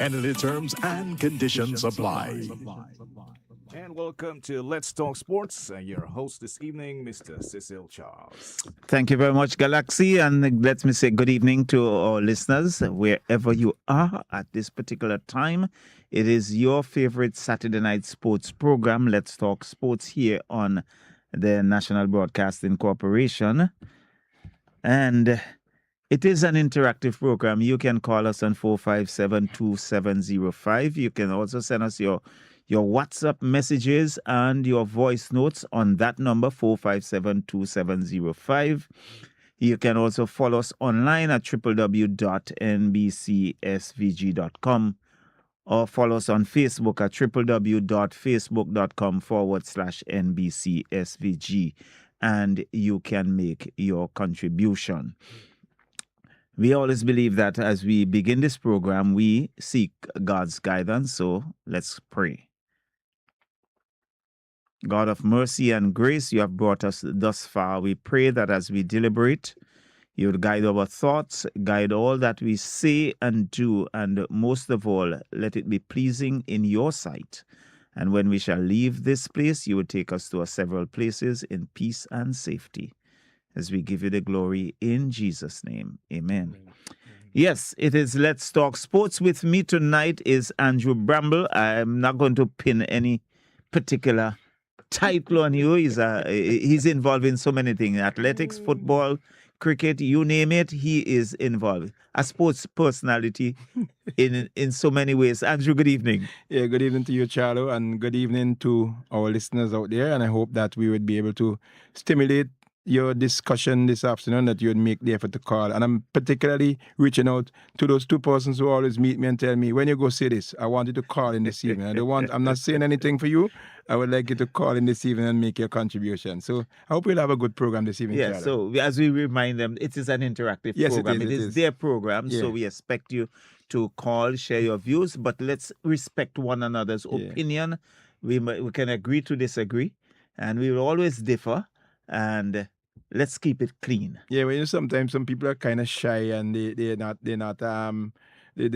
Entity terms and conditions apply. And welcome to Let's Talk Sports. Your host this evening, Mr. Cecil Charles. Thank you very much, Galaxy. And let me say good evening to our listeners, wherever you are at this particular time. It is your favorite Saturday night sports program, Let's Talk Sports, here on the National Broadcasting Corporation. And it is an interactive program. You can call us on 457-2705. You can also send us your WhatsApp messages and your voice notes on that number, 457-2705. You can also follow us online at www.nbcsvg.com or follow us on Facebook at www.facebook.com/NBCSVG, and you can make your contribution. We always believe that as we begin this program, we seek God's guidance. So let's pray. God of mercy and grace, you have brought us thus far. We pray that as we deliberate, you would guide our thoughts, guide all that we say and do, and most of all, let it be pleasing in your sight. And when we shall leave this place, you would take us to several places in peace and safety. As we give you the glory in Jesus' name. Amen. Yes, it is Let's Talk Sports. With me tonight is Andrew Bramble. I'm not going to pin any particular title on you. He's involved in so many things: athletics, football, cricket, you name it. He is involved. A sports personality in so many ways. Andrew, good evening. Yeah, good evening to you, Charlo, and good evening to our listeners out there. And I hope that we would be able to stimulate your discussion this afternoon, that you would make the effort to call. And I'm particularly reaching out to those two persons who always meet me and tell me, when you go see this, I want you to call in this evening. I'm not saying anything for you. I would like you to call in this evening and make your contribution. So I hope we'll have a good program this evening. Yeah, so as we remind them, it is an interactive program. It is their program, so we expect you to call, share your views, but let's respect one another's opinion. We can agree to disagree, and we will always differ, and let's keep it clean. Yeah, well, sometimes some people are kind of shy and they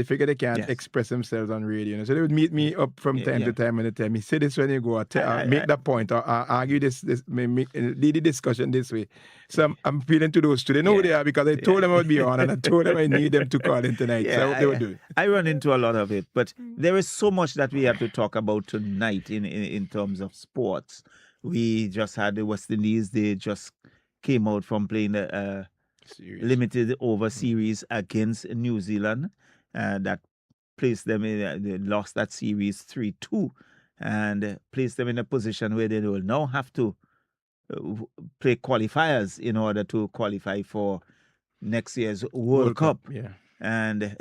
figure they can't express themselves on radio. So they would meet me up from time to time and they tell me, say this when you go, make that point or argue lead the discussion this way. So I'm appealing to those two. They know who they are because I told them I would be on and I told them I need them to call in tonight. So I hope they would do it. I run into a lot of it, but there is so much that we have to talk about tonight in terms of sports. We just had the West Indies. They just came out from playing a limited over series against New Zealand. That placed them in, they lost that series 3-2 and placed them in a position where they will now have to play qualifiers in order to qualify for next year's World Cup. Yeah. And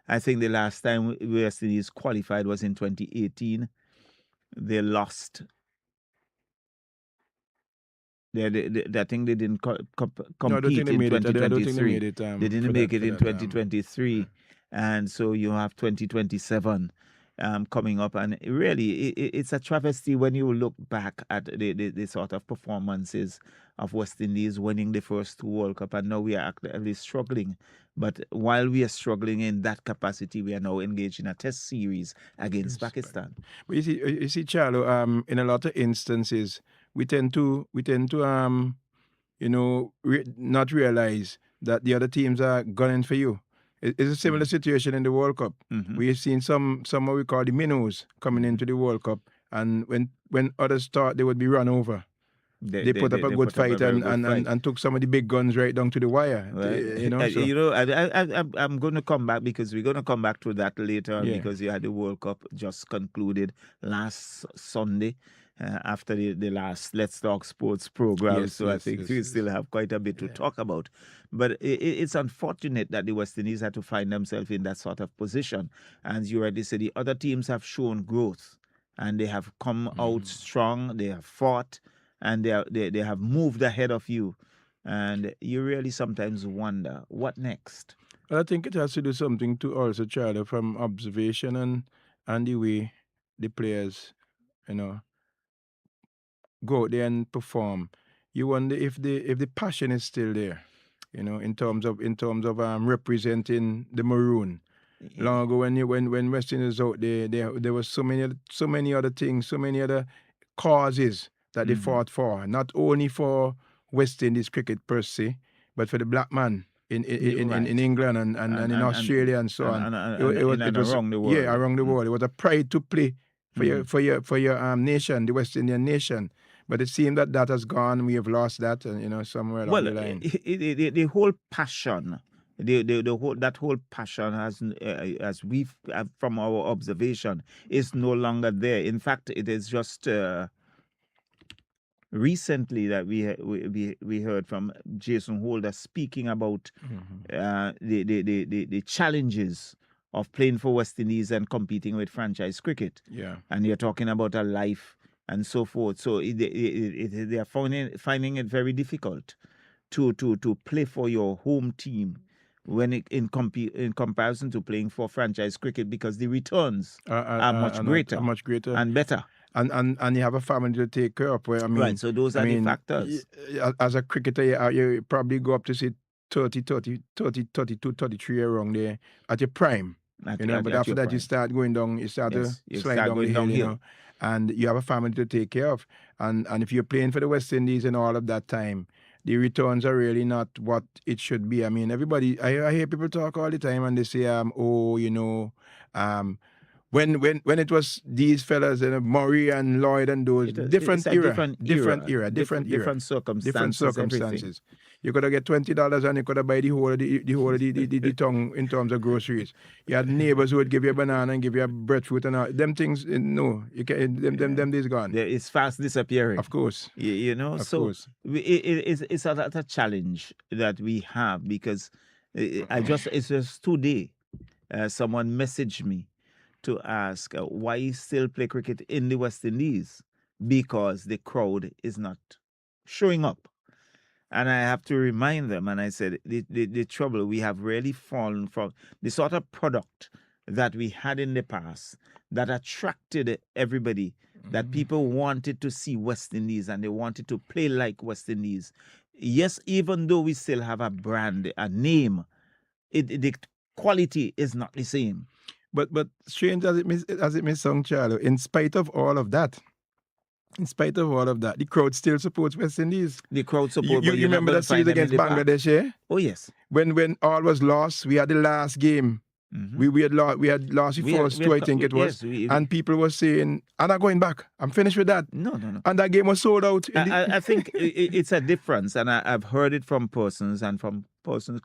I think the last time West Indies qualified was in 2018. They lost. I think they didn't compete in 2023. They didn't make it in 2023. And so you have 2027 coming up. And really, it's a travesty when you look back at the sort of performances of West Indies winning the first World Cup. And now we are actually struggling. But while we are struggling in that capacity, we are now engaged in a test series against Pakistan. But you see, Charlo, in a lot of instances, we tend to not realize that the other teams are gunning for you. It's a similar situation in the World Cup. Mm-hmm. We have seen some what we call the minnows coming into the World Cup, and when others start, they would be run over. They put up a good fight and took some of the big guns right down to the wire. Right. I'm going to come back because we're going to come back to that later because you had the World Cup just concluded last Sunday. After the last Let's Talk Sports program. I think we still have quite a bit to talk about. But it's unfortunate that the West Indies had to find themselves in that sort of position. And you already said the other teams have shown growth and they have come out strong, they have fought, and they have moved ahead of you. And you really sometimes wonder, what next? I think it has to do something to also, Charlie, from observation and the way the players, go out there and perform. You wonder if the passion is still there, in terms of representing the maroon. long ago when West Indies was out there was so many other things, so many other causes that they fought for, not only for West Indies cricket per se, but for the black man in England and in Australia and so on. It was around the world. Yeah, around the world. It was a pride to play for your nation, the West Indian nation. But it seemed that has gone. We have lost that, and somewhere along the line. The whole passion, that whole passion has, as we've from our observation, is no longer there. In fact, it is just recently that we heard from Jason Holder speaking about the challenges of playing for West Indies and competing with franchise cricket. Yeah, and you're talking about a life and so forth. So they are finding it very difficult to play for your home team when in comparison to playing for franchise cricket, because the returns are much greater and better. And you have a family to take care of. Where, right, so those are the factors. As a cricketer, you probably go up to say 30, 32, 33 around there at your prime. But after that, you start going down, you start to slide down the hill, and you have a family to take care of. And if you're playing for the West Indies and all of that time, the returns are really not what it should be. I mean, everybody, I hear people talk all the time and they say, when it was these fellas, Murray and Lloyd and those, different circumstances. You could have get $20 and you could have buy the whole of the tongue in terms of groceries. You had neighbors who would give you a banana and give you a breadfruit and all. Them things, no, you can them days gone. It's fast disappearing. Of course. Of course. It's a challenge that we have, because it's just today someone messaged me to ask why you still play cricket in the West Indies, because the crowd is not showing up. And I have to remind them, and I said, the trouble, we have really fallen from the sort of product that we had in the past that attracted everybody, that people wanted to see West Indies and they wanted to play like West Indies. Yes, even though we still have a brand, a name, the quality is not the same. But strange as it may sound, Charlo, in spite of all of that, the crowd still supports West Indies. The crowd supports. You remember that series against Bangladesh, yeah? Oh yes. When all was lost, we had the last game. We had lost the first two, I think it was, and people were saying, "I'm not going back. I'm finished with that." No. And that game was sold out. I think it's a difference, and I've heard it from persons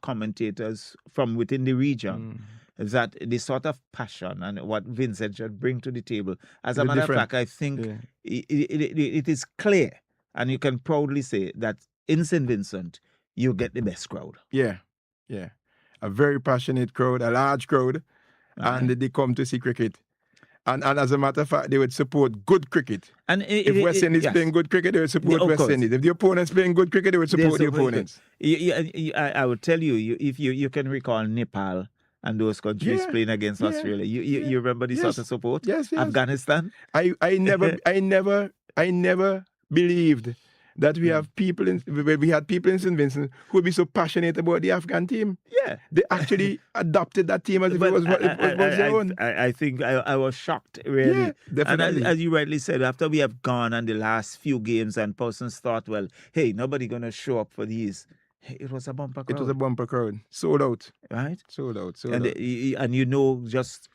commentators from within the region. That the sort of passion and what Vincent should bring to the table. As a matter of fact, I think it is clear, and you can proudly say that in St. Vincent, you get the best crowd. Yeah. A very passionate crowd, a large crowd, and they come to see cricket. And as a matter of fact, they would support good cricket. And if West Indies playing good cricket, they would support West Indies. If the opponents playing good cricket, they would support the opponents. I would tell you, if you can recall Nepal and those countries playing against Australia. You remember the sort of support? Yes. Afghanistan? I never believed that we had people in St. Vincent who would be so passionate about the Afghan team. Yeah. They actually adopted that team as if it was their own. I think I was shocked, really. Yeah, definitely. And as you rightly said, after we have gone on the last few games and persons thought, well, hey, nobody going to show up for these. It was a bumper crowd. It was a bumper crowd. Sold out. Right? Sold out. And just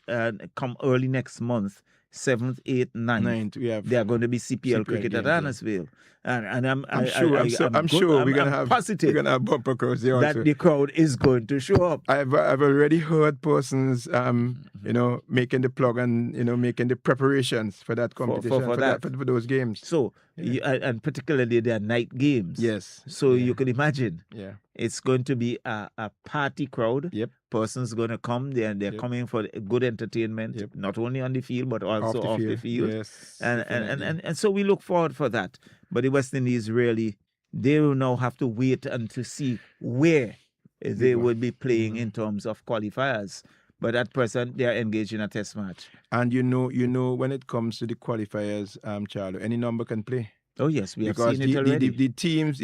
come early next month, 7th, 8th, 9th, they are going to be CPL cricket at Annesville. And I'm sure we're gonna have bumper crowds there also. That the crowd is going to show up. I've already heard persons making the plug and making the preparations for that competition for those games. So and particularly their night games. Yes. So you can imagine. Yeah. It's going to be a party crowd. Yep. Persons going to come. They're coming for good entertainment, not only on the field but also off the field. Yes. And so we look forward for that. But the West Indies really, they will now have to wait and to see where they will be playing in terms of qualifiers. But at present, they are engaged in a test match. And when it comes to the qualifiers, Charlo, any number can play. Oh yes, we have seen it already. The teams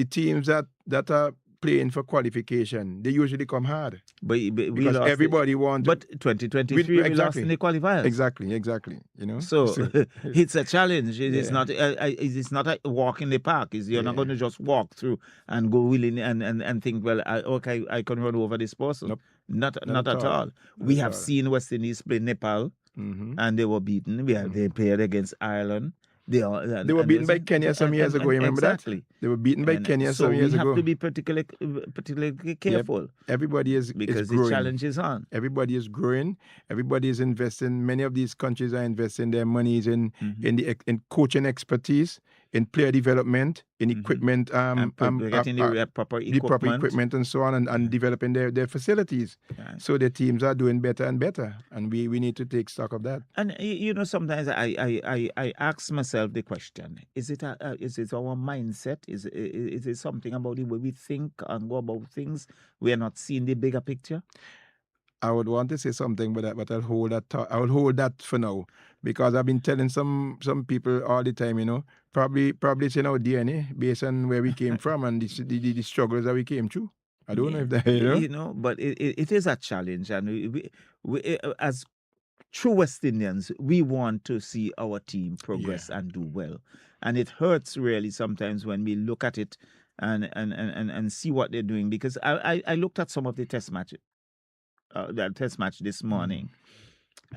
that are playing for qualification, they usually come hard But we because lost. everybody wants. But 2023 we lost in the qualifiers. Exactly. You know. So it's a challenge. It is Yeah. not. It is not a walk in the park. You're not going to just walk through and go willing and think, well, I can run over this person. Nope. Not at all. We have seen West Indies play Nepal, and they were beaten. They played against Ireland. They were beaten by Kenya some years ago. You remember exactly. that? They were beaten by Kenya some years ago. So we have to be particularly careful. Yep. Everybody is because growing. the challenge is on. Everybody is growing. Everybody is investing. Many of these countries are investing their monies in coaching expertise, in player development, in equipment, getting the proper equipment and so on, and developing their facilities. Right. So the teams are doing better and better, and we need to take stock of that. And sometimes I ask myself the question: is it our mindset? Is it something about the way we think and go about things? We are not seeing the bigger picture. I would want to say something, but I'll hold that. I will hold that for now, because I've been telling some people all the time. Probably it's in our DNA based on where we came from and the struggles that we came through. I don't know if that but it is a challenge, and we as true West Indians, we want to see our team progress and do well, and it hurts really sometimes when we look at it and see what they're doing, because I looked at some of the test matches. That test match this morning,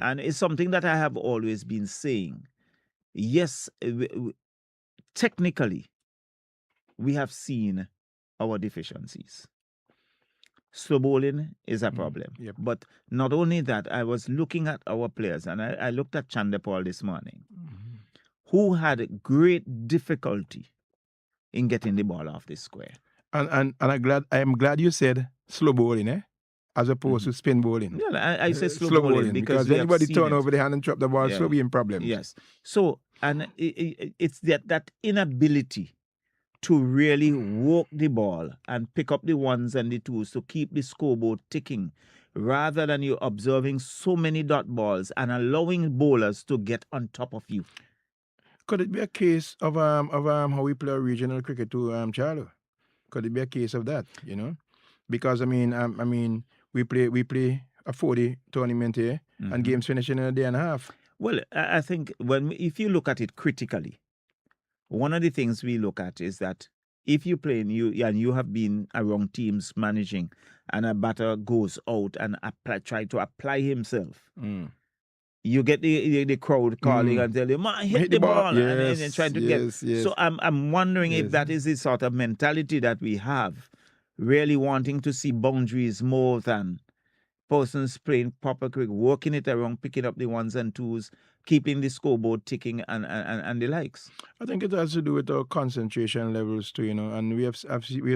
and it's something that I have always been saying. Yes, technically, we have seen our deficiencies. Slow bowling is a problem. Yep. But not only that, I was looking at our players, and I looked at Chandapal this morning, who had great difficulty in getting the ball off the square. And I am glad you said slow bowling, as opposed to spin bowling. Yeah, I say slow bowling because anybody turn over the hand and drop the ball, so be in problems. Yes. So, and it's that inability to really walk the ball and pick up the ones and the twos to keep the scoreboard ticking, rather than you observing so many dot balls and allowing bowlers to get on top of you. Could it be a case of how we play regional cricket too, Charlo? Could it be a case of that? Because I mean, we play a 40 tournament here, and games finish in a day and a half. Well, I think if you look at it critically, one of the things we look at is that if you play and you have been around teams managing, and a batter goes out and try to apply himself, you get the crowd calling and telling you, "Man, hit the ball," and trying to get. So I'm wondering if that is the sort of mentality that we have, really wanting to see boundaries more than persons playing proper cricket, working it around, picking up the ones and twos, keeping the scoreboard ticking and the likes. I think it has to do with our concentration levels too, and we have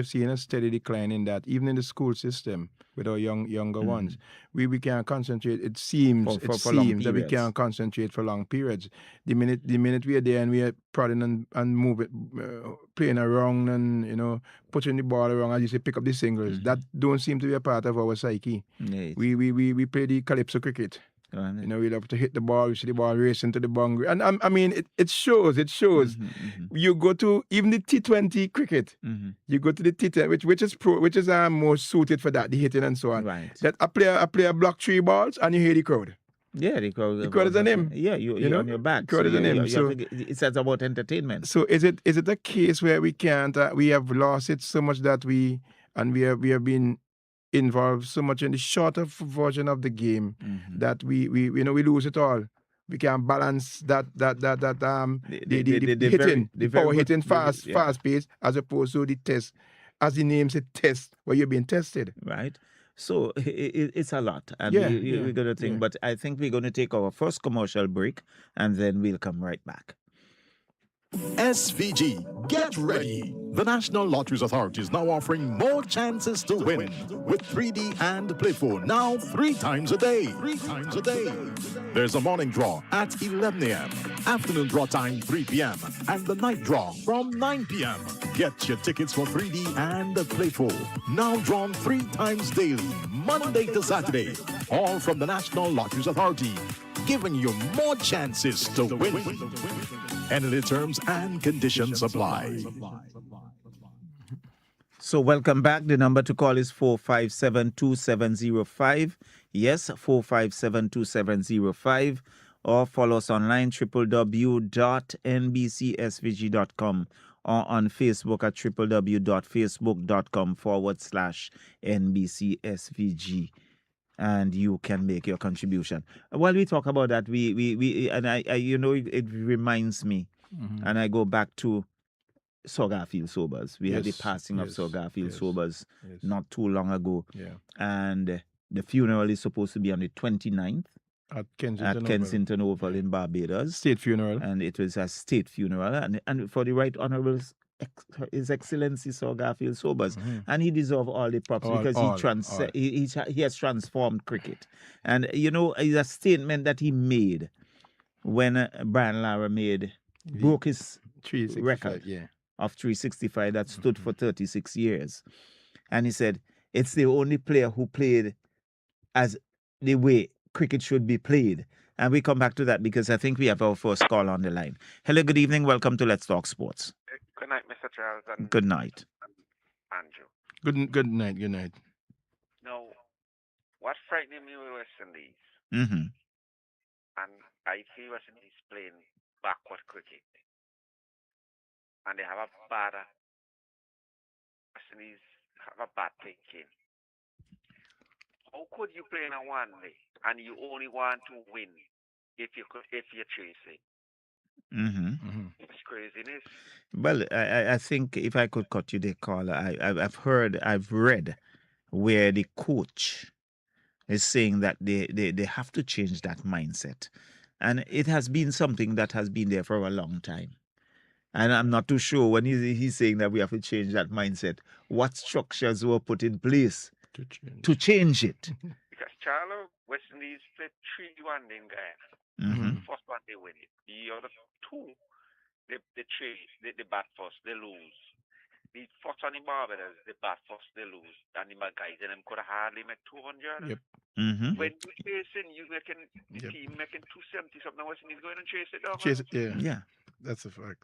seen a steady decline in that, even in the school system with our younger ones. We can't concentrate. It seems that we can't concentrate for long periods. The minute we are there and we are prodding and moving, playing around and putting the ball around, as you say, pick up the singles. That don't seem to be a part of our psyche. Yes. We play the calypso cricket. We love to hit the ball. We see the ball racing to the boundary, and I mean, it shows. You go to even the T20 cricket. You go to the T10, which is more suited for that, the hitting and so on. Right. That a player block 3 balls and you hear the crowd. Yeah, the crowd is on him. Yeah, you're on your back. Crowd is on him. So it's about entertainment. So is it a case where we can't? We have lost it so much that we have been involved so much in the shorter version of the game that we lose it all. We can balance the hitting, the power hitting fast pace, as opposed to the test, as the name said, test, where you're being tested. Right. So it's a lot, and we're going to think. But I think we're going to take our first commercial break, and then we'll come right back. SVG, get ready. The National Lotteries Authority is now offering more chances to win with 3D and Play 4 now 3 times a day. 3 times a day. There's a morning draw at 11 a.m., afternoon draw time 3 p.m., and the night draw from 9 p.m. Get your tickets for 3D and Play 4 now drawn 3 times daily, Monday to Saturday. All from the National Lotteries Authority, giving you more chances to win. And the terms and conditions apply. So welcome back. The number to call is 457-2705. Yes, 457-2705. Or follow us online, www.nbcsvg.com, or on Facebook at www.facebook.com/NBCSVG. And you can make your contribution. While we talk about that, we and I it reminds me, and I go back to Sir Garfield Sobers. We had the Yes, passing of yes, Sir Garfield yes, Sobers yes. not too long ago. Yeah. And the funeral is supposed to be on the 29th At Kensington at Oval. Kensington Oval in Barbados. State funeral. And it was a state funeral. And for the Right Honorable His Excellency Sir Garfield Sobers. And he deserves all the props because all. He has transformed cricket. And, it's a statement that he made when Brian Lara broke his 365, record yeah. of 365 that stood for 36 years. And he said, it's the only player who played as the way cricket should be played. And we come back to that because I think we have our first call on the line. Hello, good evening. Welcome to Let's Talk Sports. Good night, Mr. Charles. And Good night. Andrew. Good night. Good night. Now, what frightening me with West Indies, Mm-hmm. and I see West Indies playing backward cricket, and they have a bad West Indies have a bad thinking. How could you play in a one day and you only want to win if you're chasing? Mm-hmm. It's craziness. Well, I think if I could cut you the call, I've read where the coach is saying that they have to change that mindset. And it has been something that has been there for a long time. And I'm not too sure when he's saying that we have to change that mindset, what structures were put in place to change it. Because Charlo, West Indies played 3-1 in Guyana. Mm-hmm. First one they win it. The other two, they bat first, they lose. The first one in Barbados, they bat first, they lose. And the guys and them could hardly make 200. Yep. Mm-hmm. When you chasing, you making the team making 270 something. West Indies going and chase it down. Chase it, yeah. Yeah. That's a fact.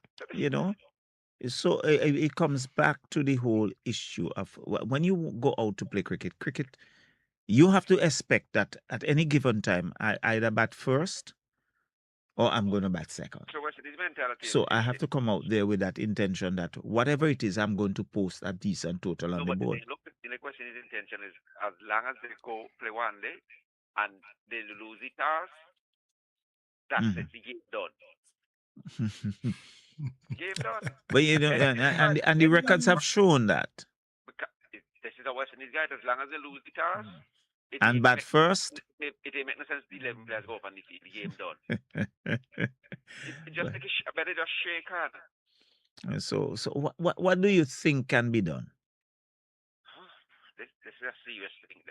So it comes back to the whole issue of when you go out to play cricket, you have to expect that at any given time, I either bat first or I'm going to bat second. So West Indies mentality. So I have to come out there with that intention that whatever it is, I'm going to post a decent total on the board. Look, the West Indies' intention is as long as they go play one day and they lose the task, that's it, the game done. Game done. But and the records have shown that. Because this is a West Indies guy. As long as they lose the task, And bat first. It ain't make no sense. The 11 players go up on the field. The game done. Just better just shake hand. So what do you think can be done? This is a serious thing.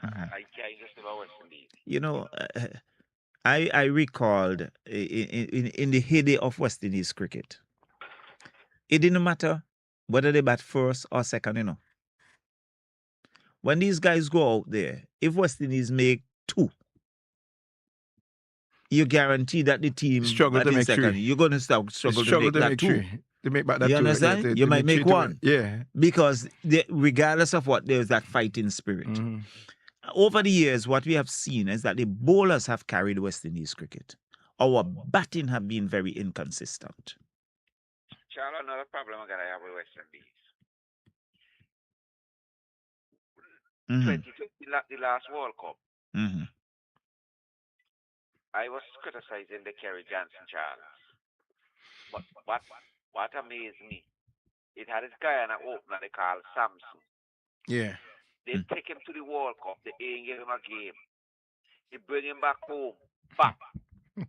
I can't just about West Indies. I recalled in the heyday of West Indies cricket, it didn't matter whether they bat first or second, When these guys go out there, if West Indies make 2, you guarantee that the team struggle to make second. 3. You're going to struggle to make that 2. They make back that you 2. Understand? You might make 1. Yeah. Because regardless of what, there's that fighting spirit. Mm-hmm. Over the years, what we have seen is that the bowlers have carried West Indies cricket. Our batting have been very inconsistent. Charles, another problem I have with West Indies. Mm-hmm. 2020, the last World Cup, Mm-hmm. I was criticizing the Kerry Johnson, Charles. But what amazed me, it had this guy on an opener they call Samson. Yeah. They take him to the World Cup, they ain't give him a game. They bring him back home. Back.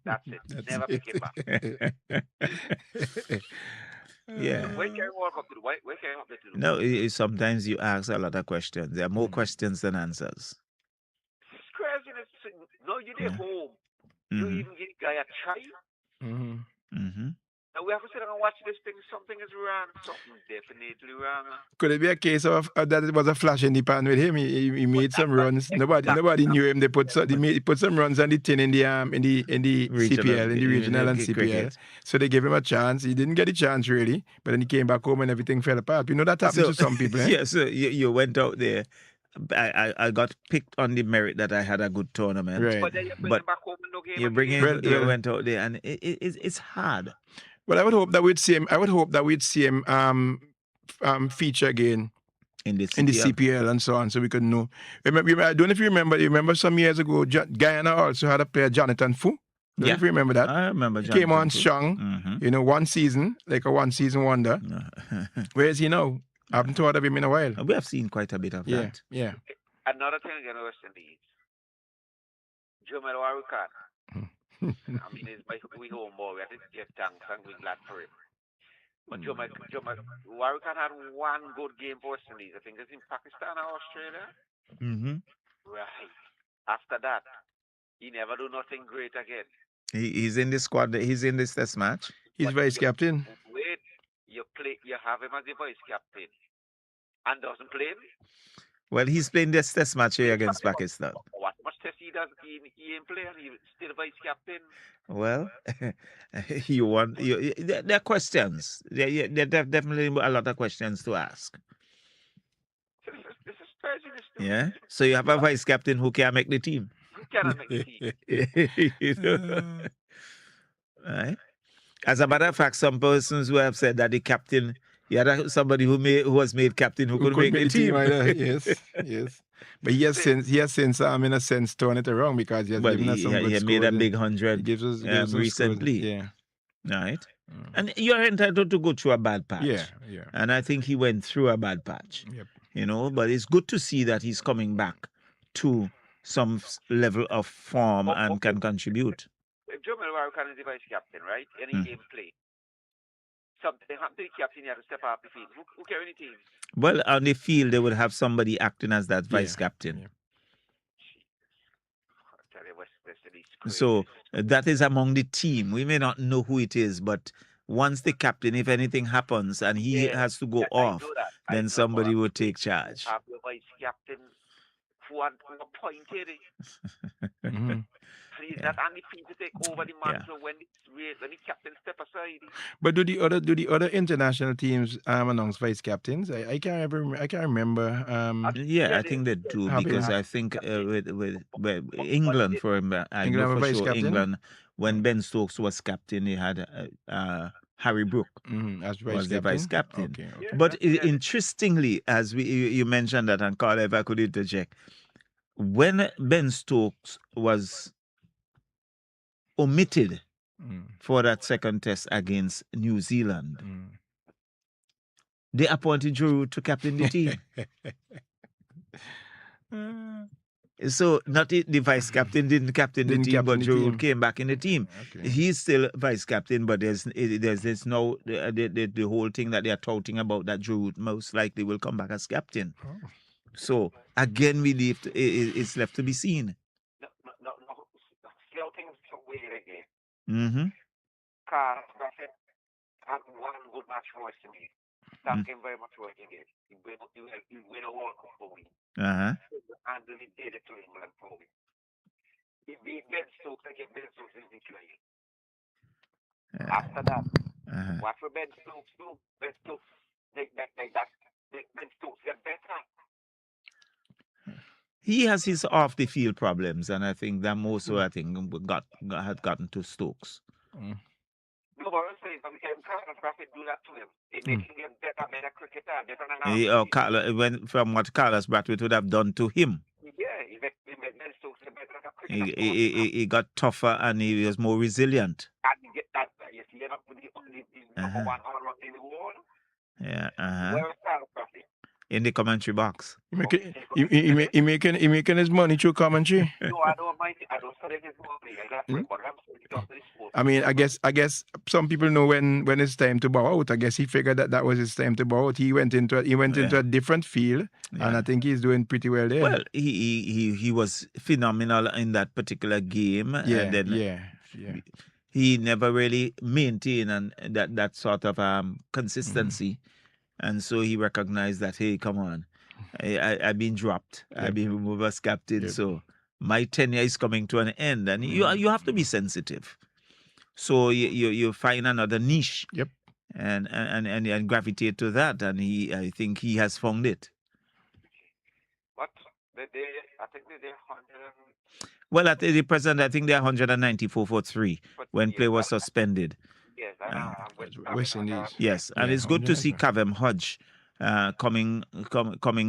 That's it. Never pick him back. Yeah. Where can World Cup to do? Where can World Cup to do? No, sometimes you ask a lot of questions. There are more questions than answers. It's craziness. No, you're there home. You Mm-hmm. even give the guy a try. Mm-hmm. Mm-hmm. Now we have to sit down and watch this thing. Something is wrong. Something definitely wrong. Could it be a case of that it was a flash in the pan with him? He made some runs. Nobody knew him. He put some runs on the tin in the Regional, CPL, in the regional and CPL. cricket. So they gave him a chance. He didn't get a chance really, but then he came back home and everything fell apart. You know that happens to some people. Eh? Yeah, so you went out there. I got picked on the merit that I had a good tournament. Right. But then you bring But him back home and no game. You bring again. him, Well, you went out there, and it's hard. Well, I would hope that we'd see him. I would hope that we'd see him feature again In the in the CPL. CPL and so on, so we could know. I don't know if you remember. You remember some years ago, Guyana also had a player, Jonathan Fu. Don't know if you remember that. I remember. He came on Jonathan Fu. strong. Mhm. You know, one season, like a one-season wonder. Where is he now? I haven't thought of him in a while. We have seen quite a bit of Yeah, that. yeah. Another thing again, West Indies. Jomel Warukan. I mean, we homeboy. We have to give thanks and we're glad for him. But Jomel Warukan had one good game for West Indies. I think it's in Pakistan or Australia. Mm-hmm. Right. After that, he never do nothing great again. He's in the squad. He's in this test match. He's But vice captain. Wait, you have him as the vice captain, and doesn't play him. Well, he's playing this test match here against Pakistan. What much test he does? He ain't playing. He's still vice captain. Well, there are questions. There are definitely a lot of questions to ask. This is prejudice. Yeah. So you have a vice captain who can make the team. He cannot make the team. You know? Right. As a matter of fact, some persons who have said that the captain, you had somebody who was made captain who could make the team. Either. Yes, yes. But he has since in a sense torn it around because he has Well, given us some good he made a scores big and 100 he gives us scores. recently. Yeah. Right. And you're entitled to go through a bad patch. Yeah, yeah. And I think he went through a bad patch. Yep. You know, but it's good to see that he's coming back to some level of form and can contribute. If Jomel Warukan is the vice captain, right? Any game play. Something happened to the captain, he had to step off the field. Who carry the team? Well, on the field, they would have somebody acting as that vice captain. Yeah. I tell you, West Indies crazy. So that is among the team. We may not know who it is, but once the captain, if anything happens and he has to go off, then somebody will take charge. Have the vice captain who appointed. Mhm. He's not on the field to take over the mantle when the captain step aside. But do the other international teams announce vice captains? I can't remember. I think they do Happy because with- I think with England for I England know have a for vice sure captain? England when Ben Stokes was captain, they had Harry Brook As was the vice captain. Okay. Yeah, But that's- interestingly, as you mentioned that, and Carl, if I could interject, when Ben Stokes was omitted for that second test against New Zealand, they appointed Giroud to captain the team. So not the vice captain didn't captain the Didn't team, captain but the Giroud team. came back in the team. Okay. He's still vice captain, but there's this now the whole thing that they are touting about that Giroud most likely will come back as captain. Oh. So again, it's left to be seen. No. Scouting is so weird again. Mm-hmm. Carl Buffett had one good match for West Indies. Thank him very much for what he did. He win a World Cup for me. Uh-huh. And he did it to England for me. He beat Ben Stokes again. Ben Stokes is declining. After that, what for Ben Stokes do? Ben Stokes, Ben Stokes get better. He has his off the field problems, and I think that more so had gotten to Stokes. No, but I'm saying, Carl Buffett do that to him. It makes him get better cricketer, better than When from what Carlos Brathwaite would have done to him, Yeah, he made Ben Stokes a better cricketer. he got tougher and he was more resilient. And you get that, you see, end up with the number one all in the world. Yeah, Where is Carl Buffett? in the commentary box. He making his money through commentary. No, I don't mind it. I don't study his money. But I'm studying to the sport. I mean, I guess some people know when it's time to bow out. I guess he figured that was his time to bow out. He went into a different field, and I think he's doing pretty well there. Well, he was phenomenal in that particular game. yeah, And then yeah. he never really maintained and that sort of consistency. And so he recognized that, hey, come on, I've been dropped. I've been removed as captain. Yep. So my tenure is coming to an end. And you have to be sensitive. So you find another niche Yep. and gravitate to that. And I think he has found it. But I think they 100 Well, at the present, I think they're 194 for 3 when play was years. suspended. Yes, I'm with That's West Indies. Yes, and Yeah, it's good to see 100. Kavem Hodge coming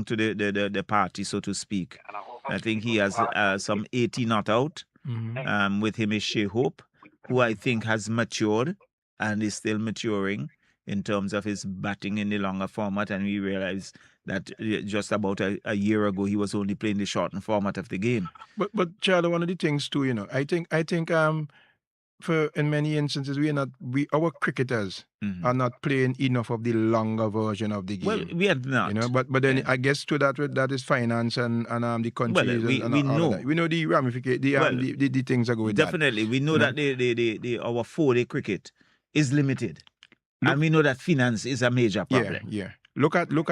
to the party, so to speak. and I hope I think he has some 80 not out. With him is Shea Hope, who I think has matured and is still maturing in terms of his batting in the longer format. And we realized that just about a year ago he was only playing the shortened format of the game. But Charlie, one of the things too, I think for in many instances our cricketers are not playing enough of the longer version of the game. Well, we are not. But then I guess to that is finance and the countries we and all know. of that. We know the ramifications, the things are going. Definitely, we know that our 4-day cricket is limited, and we know that finance is a major problem. Yeah. Look at Brad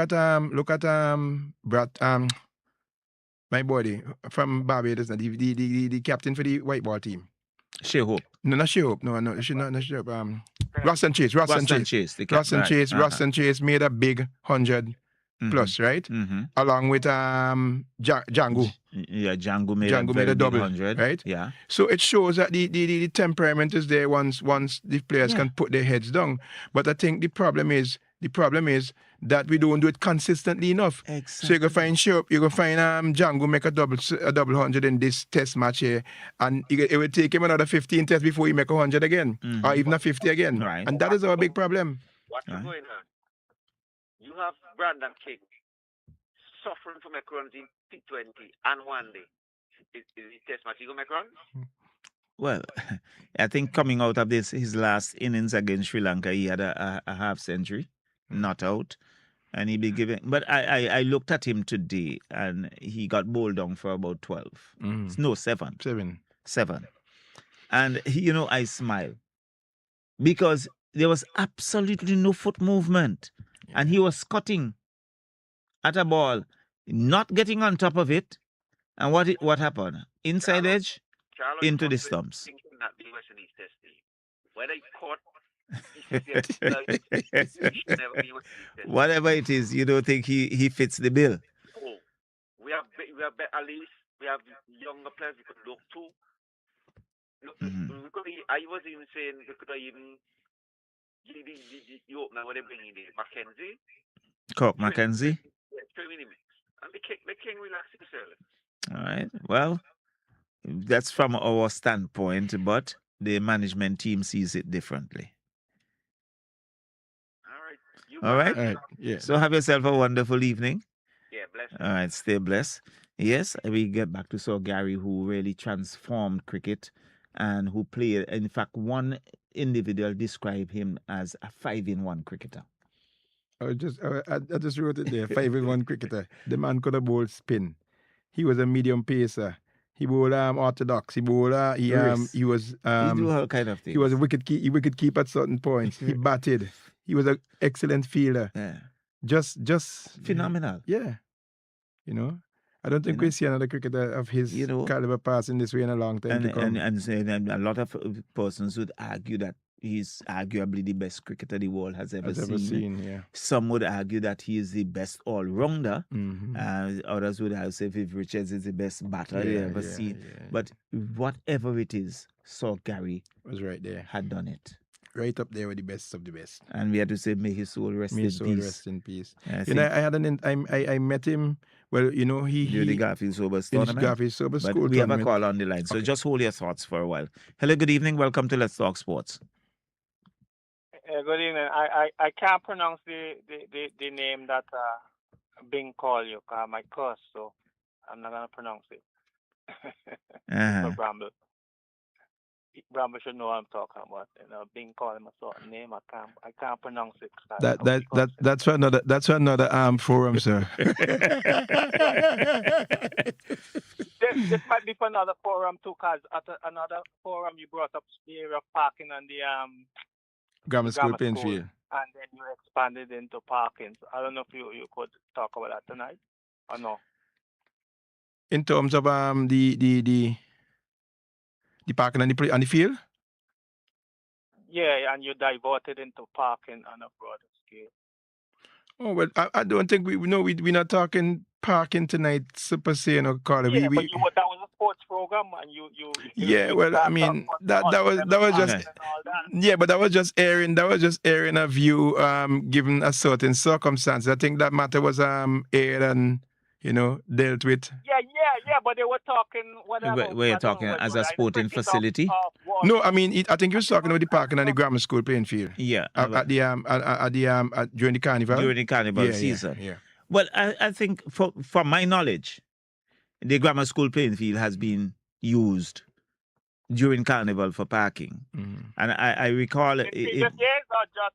my buddy from Barbados, the captain for the white ball team. Shea Hope. No, not Shea Hope. No, she not Shea Hope. Roston Chase. Roston Chase made a big 100 plus, right? Along with Django. Yeah, Django made a double, 100, right? Yeah. So it shows that the temperament is there once the players can put their heads down. But I think the problem is that we don't do it consistently enough. Exactly. So you can find Django make a double 100 in this test match here, and it will take him another 15 tests before he make 100 again, or even a 50 again. Right. And that is our big problem. What's going on? You have Brandon King suffering from a runs in T20 and one day. Is the test match he gonna make runs? Well, I think coming out of his last innings against Sri Lanka, he had a half century, not out, and he be giving. But I looked at him today, and he got bowled down for about 12. No, 7. 7. And I smile because there was absolutely no foot movement, and he was cutting at a ball, not getting on top of it. And what happened? Inside edge, into the stumps. Whether he caught, whatever it is, you don't think he fits the bill? Oh, we have at least we have younger players we could look to. I was even saying we could even the opener where they bring in the Mackenzie. Cork Mackenzie. 3 minutes. And the king relax himself. All right. Well, that's from our standpoint, but the management team sees it differently. All right. Yeah. So have yourself a wonderful evening. Yeah, bless. All right. Stay blessed. Yes, we get back to Sir Gary, who really transformed cricket and who played. In fact, one individual described him as a 5-in-1 cricketer. I just wrote it there. 5-in-1 cricketer. The man could have bowled spin. He was a medium pacer. He bowled orthodox. He bowled. He was. He do all kind of things. He was a wicket keep at certain points. He batted. He was an excellent fielder. Yeah. Just phenomenal. Yeah. I don't think we see another cricketer of his caliber passing this way in a long time to come. And a lot of persons would argue that he's arguably the best cricketer the world has ever seen. Yeah. Some would argue that he is the best all-rounder. Others would say Viv Richards is the best batter they ever seen. Yeah. But whatever it is, Sir Gary was right there. Had done it. Right up there with the best of the best. And we had to say, may his soul rest in peace. Rest in peace. I met him. Well, he the Garfield Sobers tournament. Garfield Sobers But school we tournament. have a call on the line, so just hold your thoughts for a while. Hello, good evening. Welcome to Let's Talk Sports. Good evening. I can't pronounce the name that Bing called you, my curse, so I'm not gonna pronounce it. For Bramble. Brahma should know what I'm talking about. Being called him a certain name, I can't pronounce it. 'Cause That I was that that cursing. that's for another forum, sir. This might be for another forum too, cause at another forum you brought up the area of parking and Grammar the school, grammar school, Plainfield. and then you expanded into parking. So I don't know if you could talk about that tonight or no. In terms of the parking and the field. Yeah, and you diverted into parking on a broader scale. Oh well, I don't think we're not talking parking tonight, per se, you know, Carter. Yeah, but We that was a sports program, and you yeah, well, I start talking mean about that was just parking and all that. yeah, but that was just airing a view given a certain circumstance. I think that matter was aired and dealt with. Yeah, but they were talking whatever. Were you I don't know talking what it as was, a like sporting cricket facility? of war. No, I mean I think he was talking about the parking and the grammar school playing field. Yeah. At the during the carnival. During the carnival Yeah, season. Yeah. Well, I think from my knowledge, the grammar school playing field has been used during carnival for parking. Mhm. And I recall In previous years or just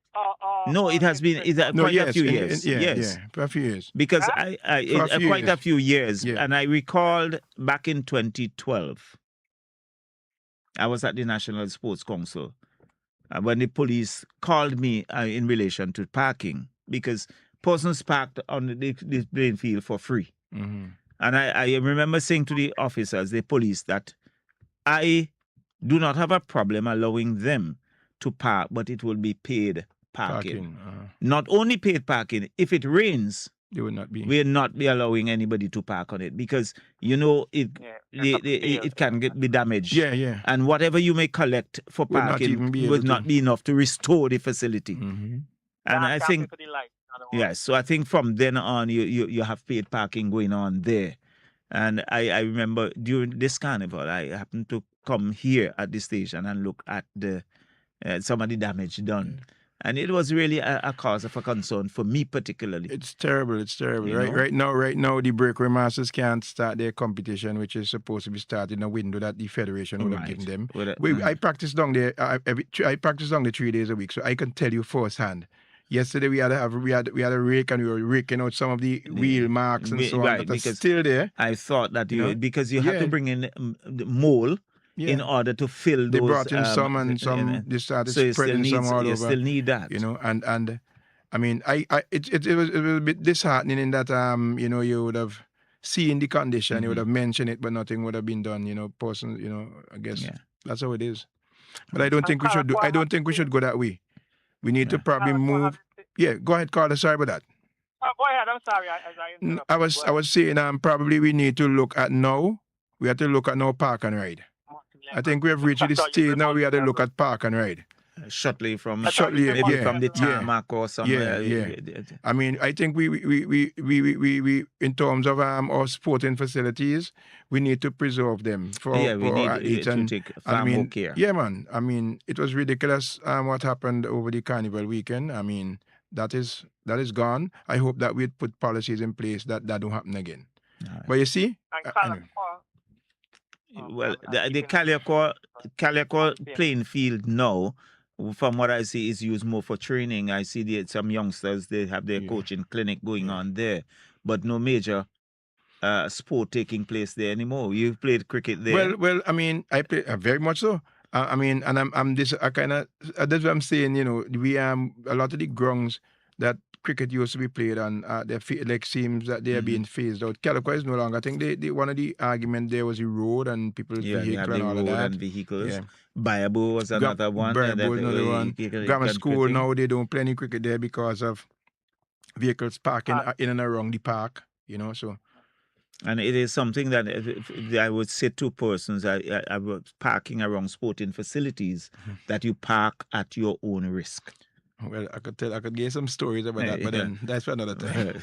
no, it has been Christmas? quite a few years. Yeah, for a few years. Because Huh? quite a few years. Yeah. And I recalled back in 2012, I was at the National Sports Council when the police called me in relation to parking because persons parked on the playing field for free. Mhm. And I remember saying to the officers, the police, that I do not have a problem allowing them to park, but it will be paid parking. Not only paid parking, if it rains, they will not be. we'll not be allowing anybody to park on it because it can be damaged. Yeah. And whatever you may collect for Will not parking even be will able not to. be enough to restore the facility. Mhm. And I think for the light, in other words. yes, so I think from then on you have paid parking going on there. And I remember during this carnival, I happened to come here at the station and look at some of the damage done. And it was really a cause of a concern for me particularly. It's terrible. You know? Right now, the breakaway masters can't start their competition, which is supposed to be started in a window that the federation would have given them. I practice down there. I practice down there 3 days a week, so I can tell you firsthand. Yesterday we had a rake and we were raking out some of the wheel marks and so on that are still there. I thought that because you have to bring in the mole. Yeah. In order to fill those, they brought in some and some. They started spreading some all over. You still need that, And I mean, it was a bit disheartening in that you would have seen the condition, you would have mentioned it, but nothing would have been done. I guess that's how it is. But I don't think we should do. I don't think we should go that way. We need to probably move. Yeah, go ahead, Carter. Sorry about that. Go ahead. I'm sorry. I was saying probably we need to look at now. We have to look at now park and ride. I think we have reached the stage now. We have to look at park and ride. Shortly from maybe from the tarmac or somewhere. Yeah. I mean, I think we in terms of our sporting facilities, we need to preserve them for we need athletes to take far more care. Yeah, man. I mean, it was ridiculous what happened over the carnival weekend. I mean, that is gone. I hope that we put policies in place that don't happen again. Right. But you see, anyway. Well, the Caliacor playing field now, from what I see, is used more for training. I see some youngsters, they have their coaching clinic going on there, but no major sport taking place there anymore. You've played cricket there. Well, I mean, I play very much so. I mean, and I'm this. I kind of that's what I'm saying. We a lot of the grounds that cricket used to be played on, seems that they are being phased out. Calico is no longer. I think one of the argument there was the road and people's vehicle and all of that. And vehicles. Yeah. Bayabo was another one. Grammar school now they don't play any cricket there because of vehicles parking in and around the park. So. And it is something that I would say to persons I was parking around sporting facilities that you park at your own risk. Well, I could give some stories about that, but then that's for another time.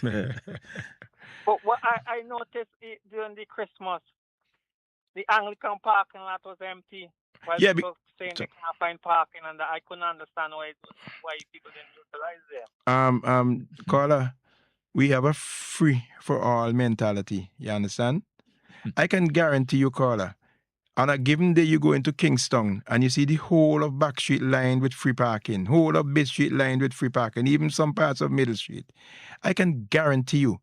But what I noticed during the Christmas, the Anglican parking lot was empty. While people saying they can't find parking, and I couldn't understand why people didn't utilize them. Caller, we have a free for all mentality. You understand? I can guarantee you, caller, On a given day, you go into Kingston and you see the whole of Back Street lined with free parking, whole of Bay Street lined with free parking, even some parts of Middle Street. I can guarantee you,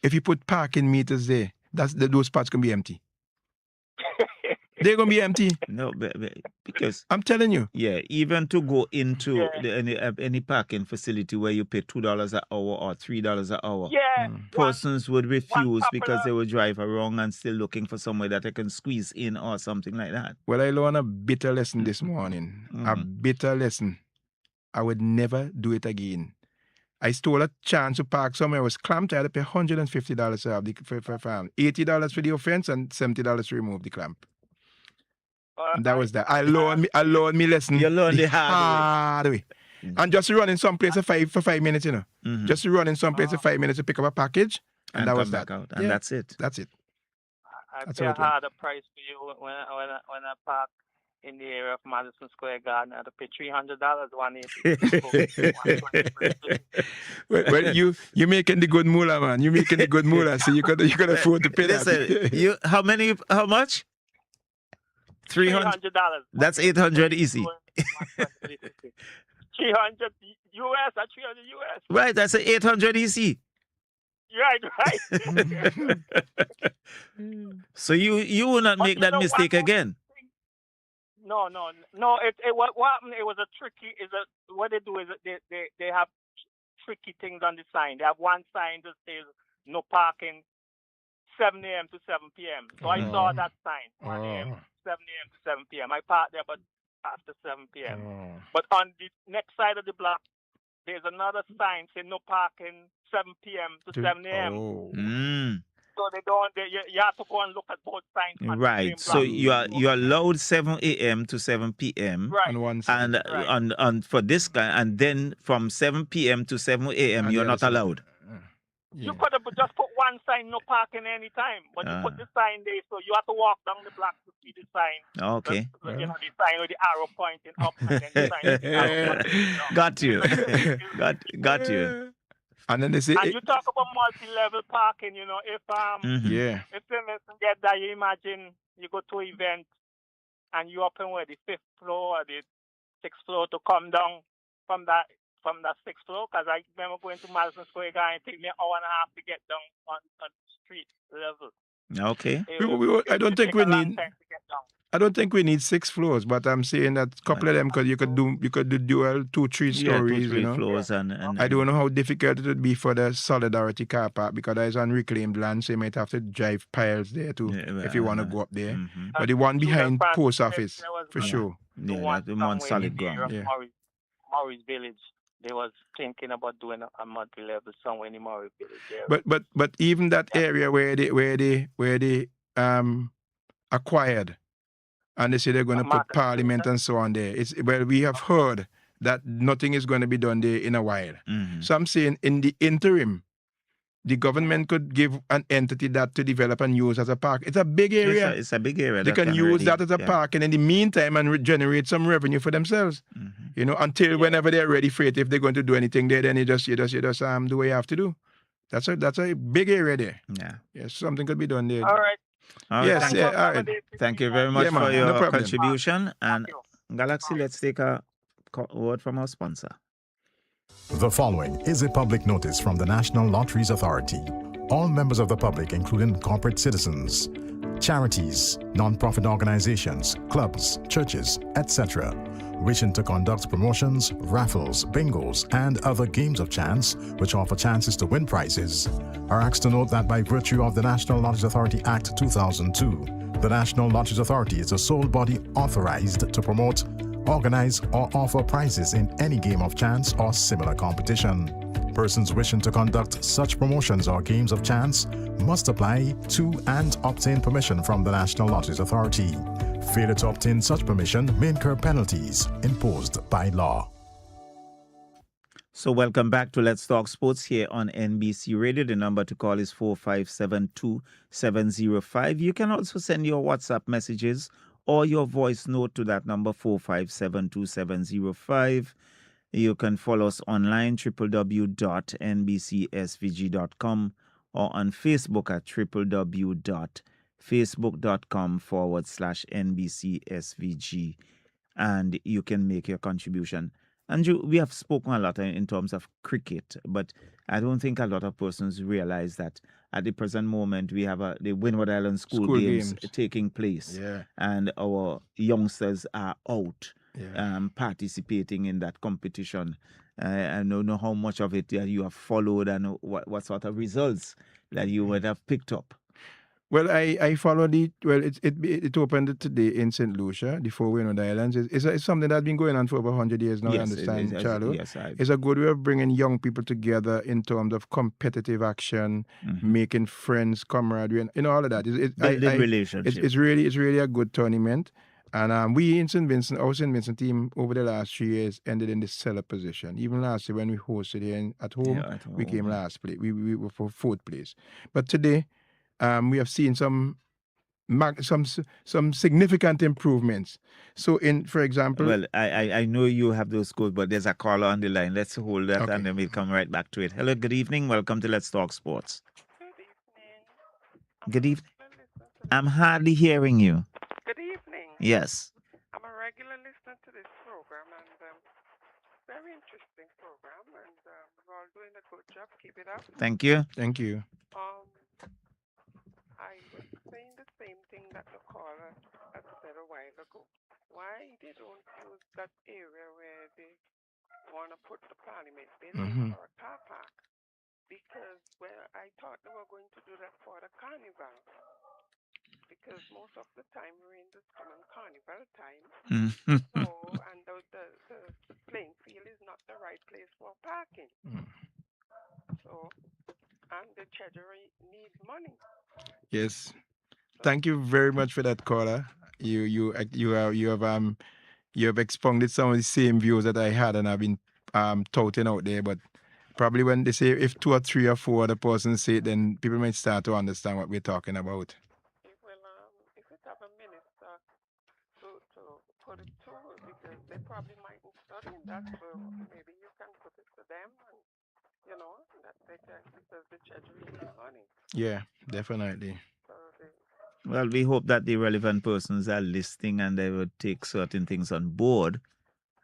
if you put parking meters there, those parts can be empty. They're going to be empty. No, because I'm telling you. yeah, even to go into any parking facility where you pay $2 an hour or $3 an hour, persons would refuse because they would drive around and still looking for somewhere that they can squeeze in or something like that. Well, I learned a bitter lesson this morning. A bitter lesson. I would never do it again. I stole a chance to park somewhere. I was clamped. I had to pay $150 to have for $80 for the offense and $70 to remove the clamp. And that was that. I learned me lesson. You learned the hard way. And just to run in some place for 5 minutes, you know. Just to run in some place for 5 minutes to pick up a package. And that was that. Out. And that's it. That's it. I pay a harder price for you when I park in the area of Madison Square Garden. I had to pay $300, $180. Well, you making the good moolah, man. You making the good moolah, so you could afford to pay that. Listen, how much? $300. That's $800 easy. 300 US or 300 US. Right, that's $800 easy. Right. So you will not make that mistake again. No. What happened? It was a tricky. What they do is they have tricky things on the sign. They have one sign that says no parking, 7 a.m. to 7 p.m. So I saw that sign, 1 a.m. 7 a.m. to 7 p.m. I parked there, but after 7 p.m. But on the next side of the block, there's another sign saying no parking, 7 p.m. to 7 a.m. So you have to go and look at both signs. Right. So you are allowed 7 a.m. to 7 p.m. Right. On one side. And for this guy, and then from 7 p.m. to 7 a.m. you're not allowed. You could have just put one sign, no parking anytime. But you put the sign there, so you have to walk down the block to see the sign. Okay. The sign with the arrow pointing up, and then the sign with the arrow pointing down. Got you. got you. And then they say, and you talk about multi-level parking. You know, if if they get that, you imagine you go to an event and you up in the 5th floor or the 6th floor to come down from that 6th floor, because I remember going to Madison Square Garden, it took me an hour and a half to get down on street level. Okay. I don't think we need 6 floors, but I'm saying that a couple of them you could do dual 2-3 stories. 2-3 floors, and I don't know how difficult it would be for the Solidarity car park, because it's on reclaimed land, so you might have to drive piles there too if you want to go up there. But the one behind post office, for sure. Yeah, the one solid ground. Morris Village. They was thinking about doing a multi-level somewhere in the Morris Village area. But even that area where they acquired, and they say they're going to put Parliament and so on there. We have heard that nothing is going to be done there in a while. So I'm saying in the interim, the government could give an entity that to develop and use as a park. It's a big area. It's a big area. They can use that as a park, and in the meantime, and generate some revenue for themselves. You know, until whenever they're ready for it. If they're going to do anything there, then you just do what you have to do. That's a big area there. Yeah, something could be done there. All right. Yes, all right. Thank you very much for your contribution. And Galaxy, let's take a word from our sponsor. The following is a public notice from the National Lotteries Authority. All members of the public, including corporate citizens, charities, non-profit organizations, clubs, churches, etc., wishing to conduct promotions, raffles, bingos, and other games of chance which offer chances to win prizes, are asked to note that by virtue of the National Lotteries Authority Act 2002, the National Lotteries Authority is the sole body authorized to promote, organize, or offer prizes in any game of chance or similar competition. Persons wishing to conduct such promotions or games of chance must apply to and obtain permission from the National Lotteries Authority. Failure to obtain such permission may incur penalties imposed by law. So welcome back to Let's Talk Sports here on NBC Radio. The number to call is 4572705. You can also send your WhatsApp messages or your voice note to that number, 4572705. You can follow us online, www.nbcsvg.com, or on Facebook at www.facebook.com facebook.com/NBCSVG, and you can make your contribution. And we have spoken a lot in terms of cricket, but I don't think a lot of persons realize that at the present moment we have the Windward Island School Games taking place, and our youngsters are out participating in that competition. I don't know how much of it you have followed and what sort of results that you would have picked up. Well, I followed it. Well, it opened today in St. Lucia, the four Windward Islands. It's something that's been going on for over 100 years now, Yes, I understand, Charlo. Yes, it's a good way of bringing young people together in terms of competitive action, making friends, camaraderie, and all of that. Building relationships. It's really a good tournament. And we in St. Vincent, our St. Vincent team over the last 3 years ended in the cellar position. Even last year when we hosted here at home, we came last place. We were for fourth place. But today, we have seen some significant improvements. So, for example, well, I know you have those scores, but there's a caller on the line. Let's hold that, and then we'll come right back to it. Hello, good evening. Welcome to Let's Talk Sports. Good evening. I'm hardly hearing you. Good evening. Yes. I'm a regular listener to this program, and very interesting program, and you're all doing a good job. Keep it up. Thank you. Thank you. I was saying the same thing that the caller had said a while ago. Why they don't use that area where they want to put the Parliament building for a car park? Because I thought they were going to do that for the carnival. Because most of the time we're in this common carnival time. So, and the playing field is not the right place for parking. So, and the treasury needs money. Yes. Thank you very much for that, caller. You have expounded some of the same views that I had, and I've been touting out there. But probably when they say if 2 or 3 or 4 other persons say it, then people might start to understand what we're talking about. Well, if you have a minister to put it to, because they probably mightn't study that, so maybe you can put it to them, and that they can, because the treasury needs money. Yeah, definitely. Well, we hope that the relevant persons are listening and they would take certain things on board,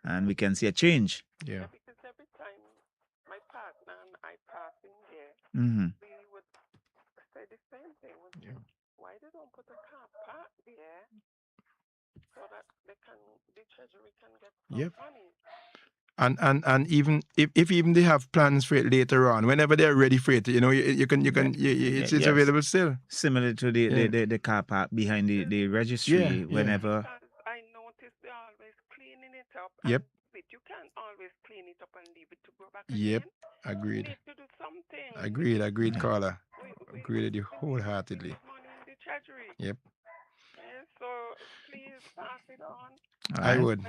and we can see a change. Yeah, because every time my partner and I pass in there, we would say the same thing. Why they don't put a car park there so that the treasury can get some money? And even if even they have plans for it later on, whenever they're ready for it, it's available still. Similar to the car park behind the registry. Whenever I noticed they're always cleaning it up. Yep. You can't always clean it up and leave it to go back again. You Agreed. need to do something. Agreed, caller. Agreed with you wholeheartedly. Money in the treasury. Yep. So please pass it on. I would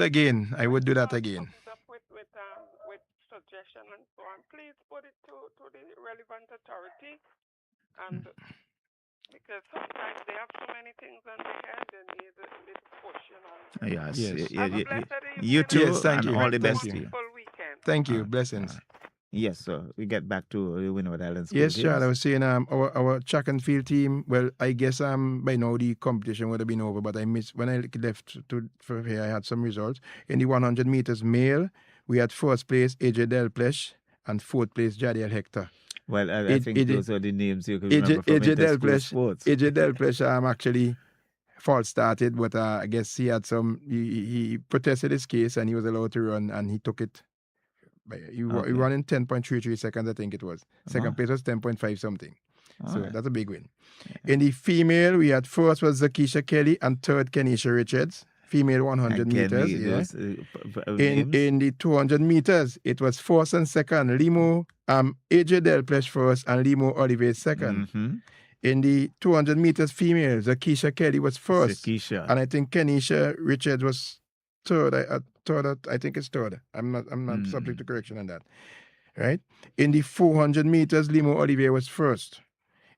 again. I would do that again. With suggestion and so on. Please put it to the relevant authority, and because sometimes they have so many things on their head, they need a little push, Yes. Have a blessed evening. You too. Yes, thank you. All the best Thank to you. Weekend. Thank you. Blessings. Yes, so we get back to the Windward Island School Yes, Games. Charles, I was saying our track and field team, well, I guess by now the competition would have been over, but I missed when I left for here, I had some results. In the 100 meters male, we had first place AJ Delplesh and fourth place Jadiel Hector. Well, I think those are the names you could remember from AJ sports. AJ Delplesh actually false started, but I guess he had he protested his case and he was allowed to run, and he took it. He ran in 10.33 seconds, I think it was. Second place was 10.5 something. So that's a big win. In the female, we had first was Zakisha Kelly and third Kenisha Richards. Female 100 meters. In the 200 meters, it was first and second. AJ Delplesh first and Limo Olivier second. In the 200 meters female, Zakisha Kelly was first. And I think Kenisha Richards was third. I think it's third. I'm not subject to correction on that. Right? In the 400 meters, Limo Olivier was first.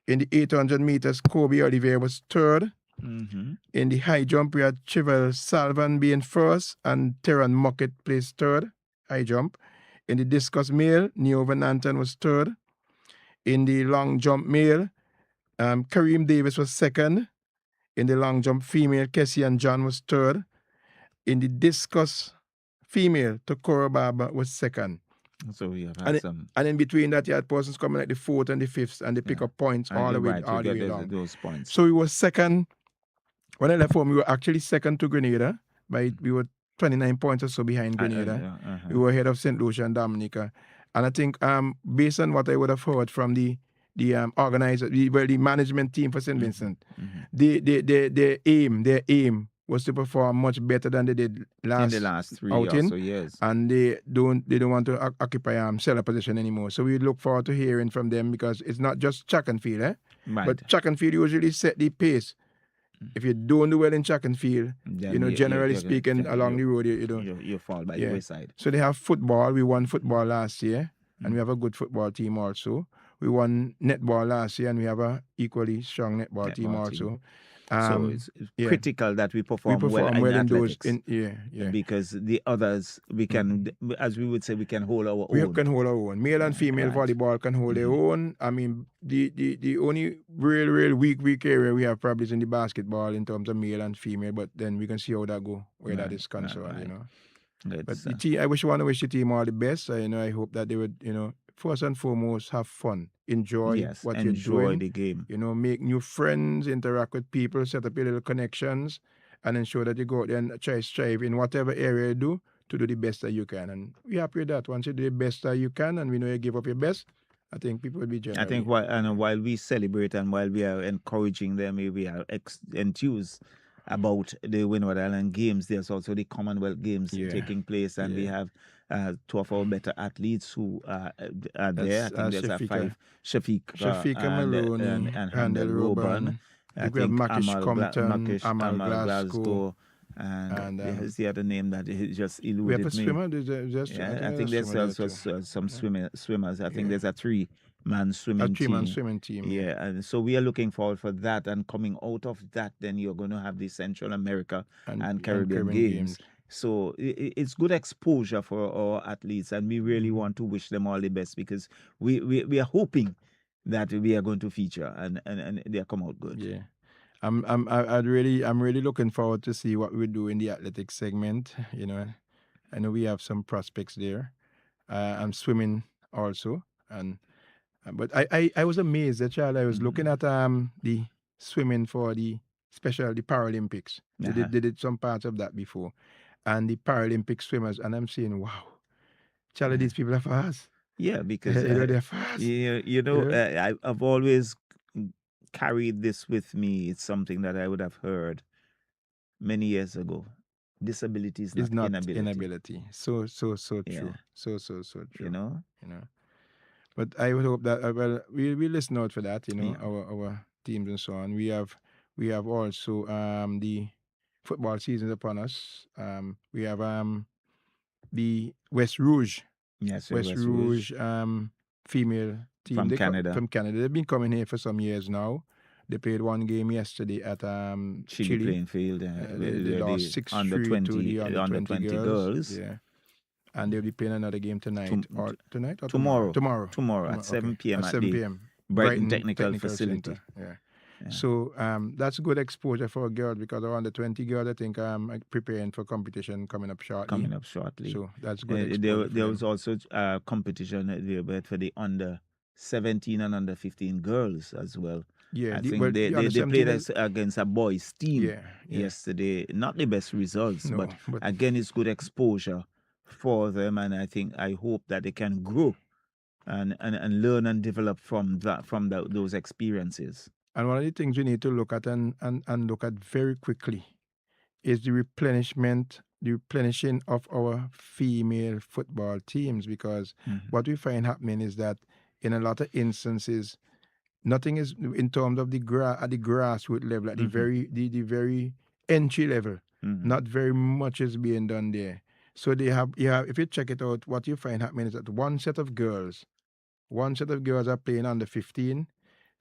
In the 800 meters, Kobe Olivier was third. In the high jump, we had Chival Salvan being first and Terran Muckett placed third, high jump. In the discus male, Neo Van Anton was third. In the long jump male, Kareem Davis was second. In the long jump female, Kessie and John was third. In the discus female, Tokoro Baba was second. So we have had some. And in between that, you had persons coming like the fourth and the fifth, and they pick up points all the way along. Those points. So we were second. When I left home, we were actually second to Grenada. We were 29 points or so behind Grenada. We were ahead of St. Lucia and Dominica. And I think based on what I would have heard from the organizer, the management team for St. Vincent, their aim was to perform much better than they did in the last 3 outing, or so years. And they don't want to occupy seller position anymore. So we look forward to hearing from them, because it's not just track and field, Right. But track and field usually set the pace. If you don't do well in track and field, then generally speaking, along the road, you fall by the wayside. So they have football. We won football last year, and we have a good football team also. We won netball last year, and we have a equally strong netball team also. So it's critical that we perform well in athletics. Because the others, we can, as we would say, we can hold our own. We can hold our own. Male and female volleyball can hold their own. I mean, the only real weak area we have probably is in the basketball in terms of male and female, but then we can see how that go, where that is concerned, But the team, I want to wish the team all the best. I hope that they would, first and foremost, have fun. Enjoy what you're doing. Enjoy the game. Make new friends, interact with people, set up your little connections, and ensure that you go out there and try to strive in whatever area you do to do the best that you can. And we're happy with that. Once you do the best that you can, and we know you give up your best, I think people will be generous. I think while we celebrate and while we are encouraging them, we are enthused about the Windward Island Games. There's also the Commonwealth Games taking place, and we have two of our better athletes who are there. I think there's five. Shafika Maloney and Handel Roban. I we have think Makish Compton, Amal Glasgow. And there's the other name that just eluded we have a me. Swimmer. I think there's also some swimmers. I think there's a three-man swimming team. Yeah, and so we are looking forward for that. And coming out of that, then you're going to have the Central America and Caribbean Games. So it's good exposure for our athletes, and we really want to wish them all the best, because we are hoping that we are going to feature and they come out good. Yeah. I'm really looking forward to see what we do in the athletics segment. I know we have some prospects there. I'm swimming also, but I was amazed that I was looking at the swimming for the Paralympics. They did some parts of that before, and the Paralympic swimmers, and I'm saying, wow, Charlie, these people are fast. Yeah, because they're fast. I've always carried this with me. It's something that I would have heard many years ago. Disability is not inability. So true. So true. You know. But I would hope that we listen out for that. Our teams and so on. We have also the football season upon us. We have the West Rouge. Yes, West Rouge female team from Canada. From Canada. They've been coming here for some years now. They played one game yesterday at Chile playing field. They lost 6-3 to the under 20 girls. Yeah. And they'll be playing another game tonight. Tomorrow at 7 p.m. at 7 p.m. Brighton Technical Facility. Center. Yeah. So that's good exposure for a girl, because our under 20 girls, I think, preparing for competition coming up shortly. So that's good. There was also competition for the under 17 and under 15 girls as well. Yeah, I think they played against a boys' team yesterday. Not the best results, but again, it's good exposure for them, and I hope that they can grow and learn and develop from those experiences. And one of the things we need to look at and look at very quickly is the replenishing of our female football teams, because what we find happening is that in a lot of instances, nothing is in terms of at the grassroots level, at the very entry level. Not very much is being done there. So if you check it out, what you find happening is that one set of girls are playing under 15.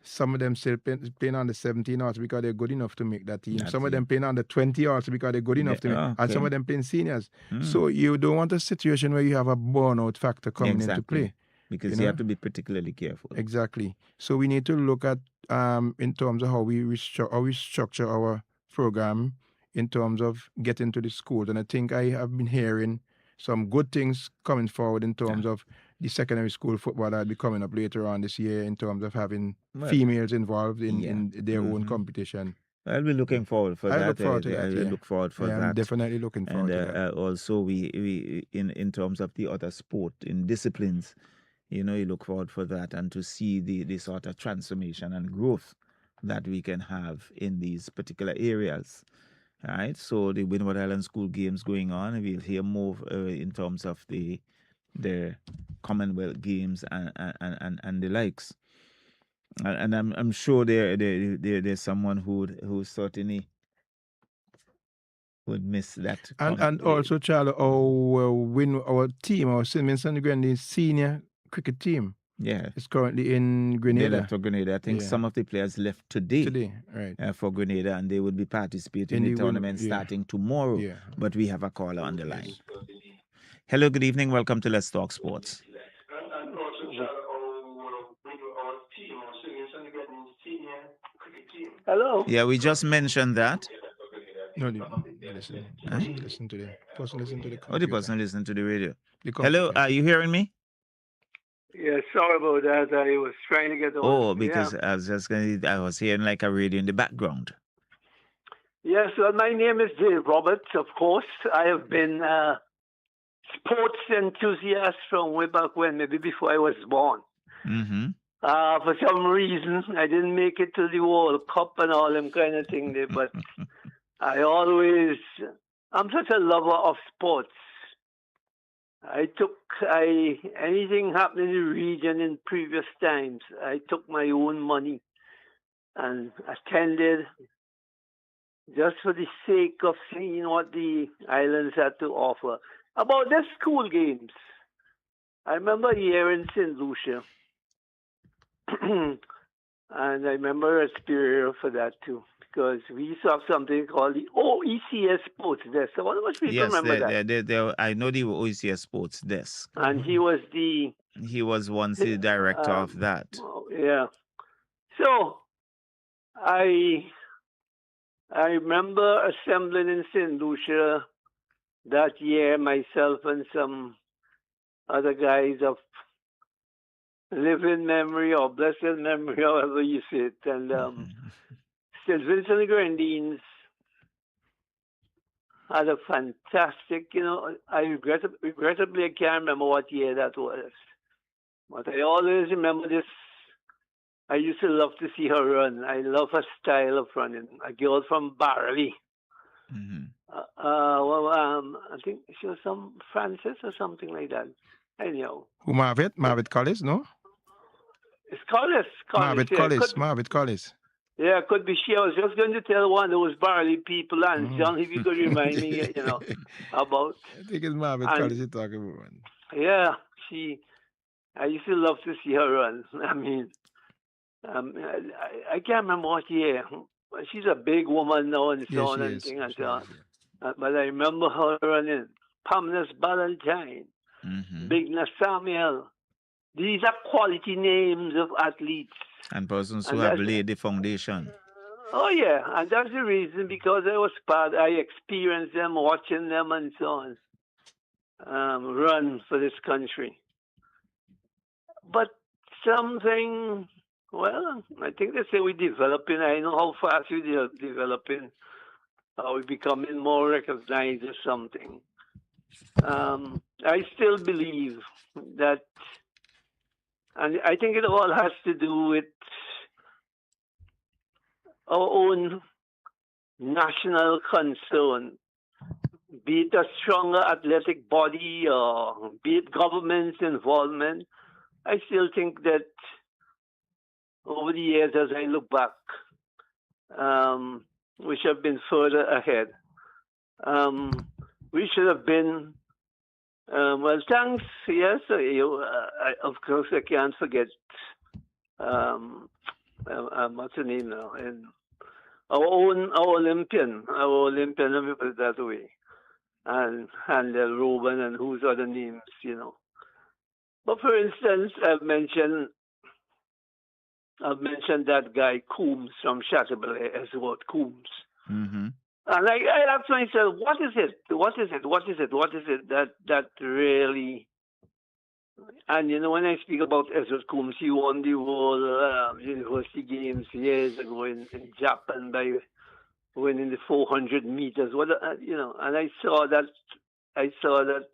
Some of them still playing under 17 also because they're good enough to make that team. Some of them playing under 20 also because they're good enough to make, and some of them playing seniors. So you don't want a situation where you have a burnout factor coming into play. because you have to be particularly careful. Exactly. So we need to look at in terms of how we structure our program in terms of getting to the schools. And I think I have been hearing some good things coming forward in terms of the secondary school football that'll be coming up later on this year in terms of having females involved in their own competition. I'll be looking forward for that. I look forward to that. I look forward for that. I'm definitely looking forward to that. Also, we in terms of the other sport in disciplines, you look forward for that and to see the sort of transformation and growth that we can have in these particular areas. All right. So the Windward Island School Games going on. We'll hear more in terms of the Commonwealth Games and the likes. And I'm sure there's someone who certainly would miss that. And also, Charlie, our team, our St. Grenadine senior cricket team, is currently in Grenada. They left for Grenada. I think some of the players left today. Today, right? For Grenada, and they would be participating in the tournament starting tomorrow. Yeah. But we have a caller on the line. Hello, good evening. Welcome to Let's Talk Sports. Hello. Yeah, we just mentioned that. No, listen to the person. Listen to the computer. Oh, the person listen to the radio. Hello, are you hearing me? Yeah, sorry about that. I was trying to get on. Oh, because I was hearing like a radio in the background. Yes, well, my name is Dave Roberts, of course. I have been a sports enthusiast from way back when, maybe before I was born. Mm-hmm. For some reason, I didn't make it to the World Cup and all them kind of thing there, but I'm such a lover of sports. Anything happening in the region in previous times, I took my own money and attended just for the sake of seeing what the islands had to offer. About the school games, I remember here in St. Lucia, and I remember a spirit for that too, because we used to have something called the OECS Sports Desk. So what was people remember that? I know the OECS Sports Desk. And he was once the director of that. Yeah. So I remember assembling in St. Lucia that year, myself and some other guys of living memory or blessed memory, however you say it. And St. Vincent and Grenadines had a fantastic, I regrettably I can't remember what year that was. But I always remember this. I used to love to see her run. I love her style of running. A girl from Barley. Mm-hmm. I think she was some Francis or something like that. Anyhow. Who Marvitt Collis, no? It's Collis. Marvitt Collis. Yeah, it could be she. I was just going to tell one of those Barley people, and John, if you could remind me, about. I think it's Marvitt Collis you're talking about. Yeah, I used to love to see her run. I mean, I can't remember what year. She's a big woman now and so on and things and so on. But I remember her running. Pamela's Valentine, Big Nathaniel. These are quality names of athletes. And persons who have laid the foundation. Oh, yeah. And that's the reason, because I experienced them, watching them and so on, run for this country. But something, well, I think they say we're developing. I know how fast we're developing. We're becoming more recognized or something. I still believe that, and I think it all has to do with our own national concern, be it a stronger athletic body or be it government's involvement. I still think that over the years, as I look back, we should have been further ahead. We should have been, well, thanks, yes, of course I can't forget, what's her name now? And our Olympian, let me put it that way, and Ruben and whose other names, But for instance, I've mentioned that guy Coombs from Chateaubriand, Ezworth Coombs. Mm-hmm. And I asked myself, what is it? What is it? What is it? What is it that really? And when I speak about Ezworth Coombs, he won the World University Games years ago in Japan by winning the 400 meters. And I saw that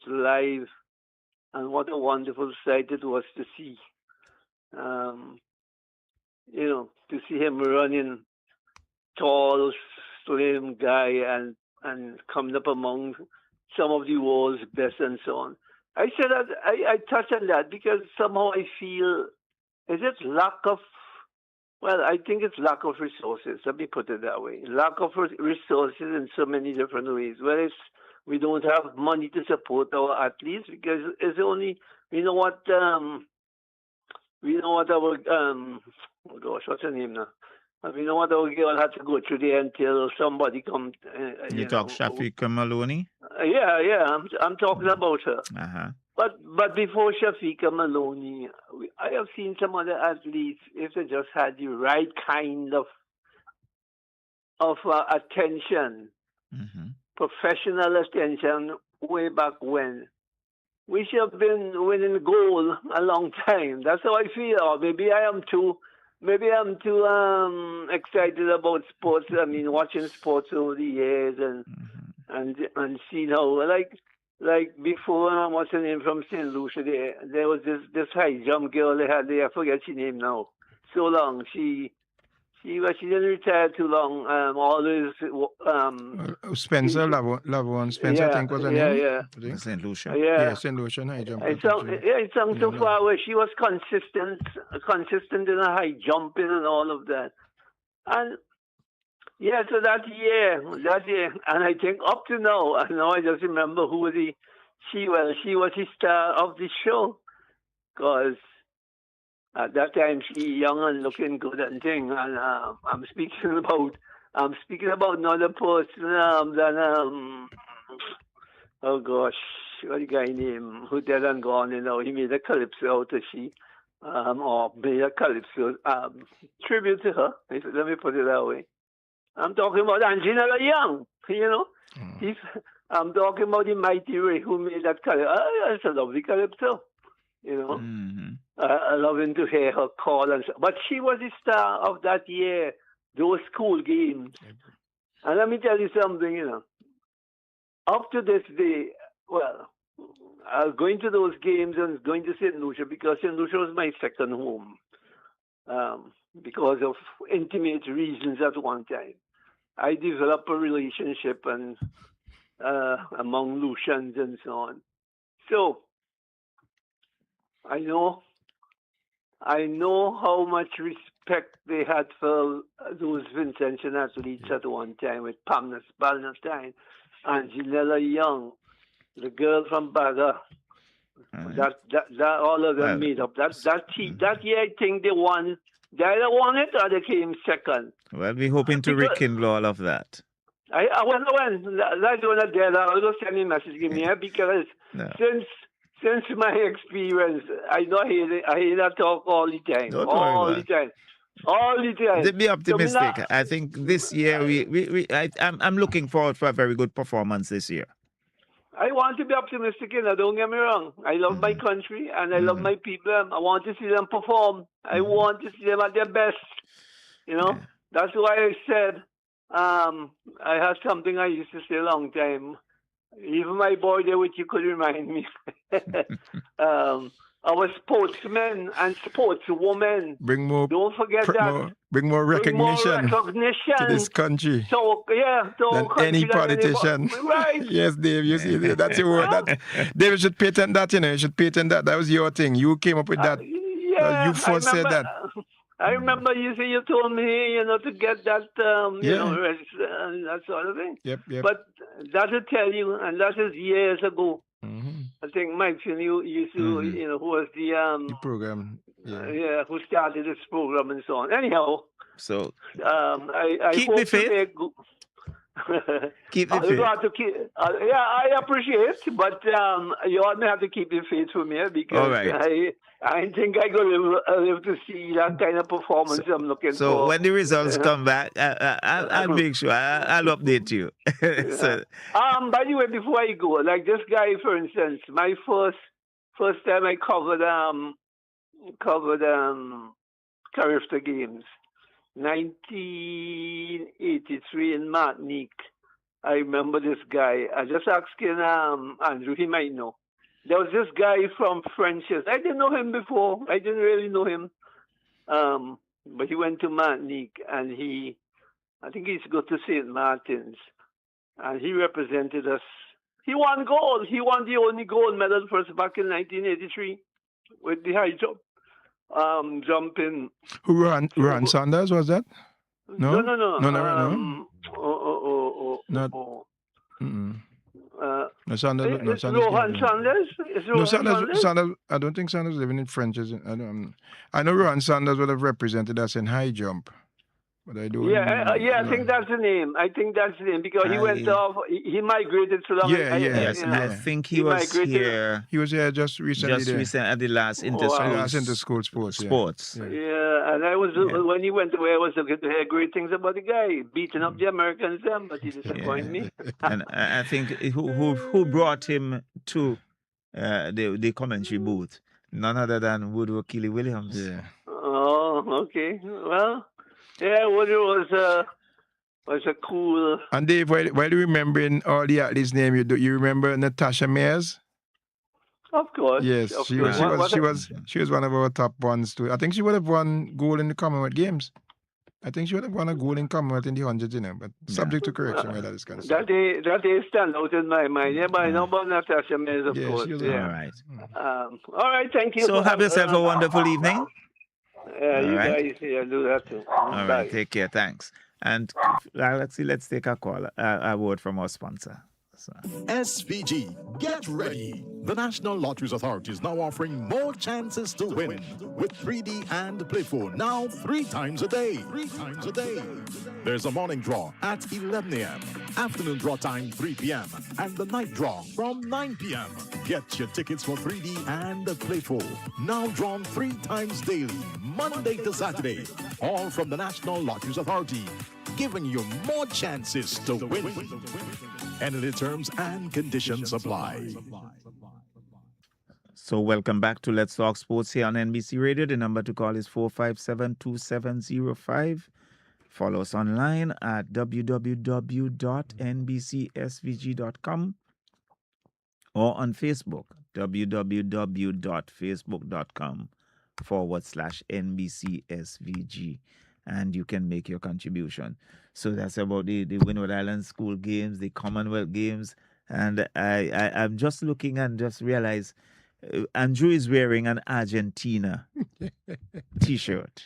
live, and what a wonderful sight it was to see. To see him running, tall, slim guy, and coming up among some of the world's best and so on. I said that I touch on that because somehow I feel, is it lack of, well, I think it's lack of resources. Let me put it that way. Lack of resources in so many different ways. Whether it's we don't have money to support our athletes because it's only, we know what our, oh gosh, what's her name now? We know what our girl had to go through there until somebody come. You talk Shafika Maloney? Yeah, I'm talking about her. Uh-huh. But before Shafika Maloney, I have seen some other athletes, if they just had the right kind of attention, Mm-hmm. professional attention, way back when, we should have been winning gold a long time. That's how I feel. Or maybe I'm too excited about sports. I mean, watching sports over the years and seeing how like before, what's her name from St. Lucia? There was this high jump girl they had there. I forget her name now. So long she didn't retire too long. Always Spencer Lavon. Spencer, I think was her name. Yeah. St. Lucia. Yeah, St. Lucia. High jump. It sounds so far where she was consistent in her high jumping and all of that. And yeah, so that year, and I think up to now, I just remember she was the star of the show, because at that time she young and looking good and thing, and I'm speaking about another person oh gosh, what the guy name who dead and gone, he made a calypso out of she, or made a calypso tribute to her. Let me put it that way. I'm talking about Angela Young, I'm talking about the Mighty Ray who made that calypso. It's a lovely calypso, Mm-hmm. I love to hear her call. But she was the star of that year, those school games. And let me tell you something, up to this day, well, I was going to those games and going to St. Lucia because St. Lucia was my second home, because of intimate reasons at one time. I developed a relationship and among Lucians and so on. So I know how much respect they had for those Vincentian athletes at one time with Pamela Ballantyne and Janella Young, the girl from Baga. That all of them made up. That year, I think they won. They either won it or they came second. Well, we're hoping to rekindle all of that. I when that's one of them. I was sending a message give me because since my experience, I hear that talk all the time. All the time. Be optimistic. I think this year I'm looking forward for a very good performance this year. I want to be optimistic, don't get me wrong. I love my country and I love my people. I want to see them perform. I want to see them at their best. That's why I said I had something I used to say a long time. Even my boy there, which you could remind me. Our sportsmen and sportswomen. Don't forget that. Bring more recognition to this country. So than any politician. Right. Yes, Dave. You see, that's your word. David should patent that. You should patent that. That was your thing. You came up with that. You first said that. I remember you told me, to get that, and that sort of thing. Yep. But that'll tell you, and that is years ago. Mm-hmm. I think Mike used to, who was the program. Who started this program and so on. Anyhow, so I keep hope the faith. Keep the You faith. have to keep. Yeah, I appreciate, but you all may have to keep the faith for me because All right. I think I go live to see that kind of performance I'm looking So for. when the results come back, I'll make sure I'll update you. So, By the way, before I go, like this guy, for instance, my first time I covered Carifta Games, 1983 in Martinique. I remember this guy. I just asking Andrew, he might know. There was this guy from French's. I didn't know him before. I didn't really know him. But he went to Martinique and I think he's go to St. Martin's. And he represented us. He won gold. He won the only gold medal for us back in 1983 with the high jump. Jumping. Who ran Sanders, was that? No? No. No. Not. No, Sanders. No, Sanders. Rohan Sanders? Is No, Sanders. I don't think Sanders living in French. I know Rohan Sanders would have represented us in high jump. But I don't. I think that's the name. Because he went off. He migrated to Long Island. Yes, I think he was here. He was here just recently. Just recently at the last inter-school sports. Yeah, and I was when he went away, I was looking to hear great things about the guy, beating up the Americans, but he disappointed me. And I think who brought him to the commentary booth? None other than Woodrow Keeley Williams. Yeah. Oh, okay. Well. Yeah, Woodrow was a cool. And Dave, while remembering all the athletes' name, you remember Natasha Mayers? Of course. Yes, she was one of our top ones too. I think she would have won gold in the Commonwealth Games. I think she would have won a gold in Commonwealth in the 100s, but subject to correction where that is concerned. That day stand out in my mind. Yeah, but I know about Natasha Mayers, of course. All right. All right, thank you. So have yourself a wonderful evening. Yeah, you guys do that too. All right, take care. Thanks. And let's take a call, a word from our sponsor. So. SVG, get ready. The National Lotteries Authority is now offering more chances to win with 3D and Play 4 now 3 times a day. 3 times a day. There's a morning draw at 11 a.m., afternoon draw time 3 p.m., and the night draw from 9 p.m. Get your tickets for 3D and Play 4 now drawn 3 times daily, Monday to Saturday. All from the National Lotteries Authority, giving you more chances to win. And the terms and conditions apply. So welcome back to Let's Talk Sports here on NBC Radio. The number to call is 457-2705. Follow us online at www.nbcsvg.com or on Facebook, www.facebook.com/NBCSVG. And you can make your contribution. So that's about the Windward Island School Games, the Commonwealth Games. And I'm just looking and just realize Andrew is wearing an Argentina T-shirt.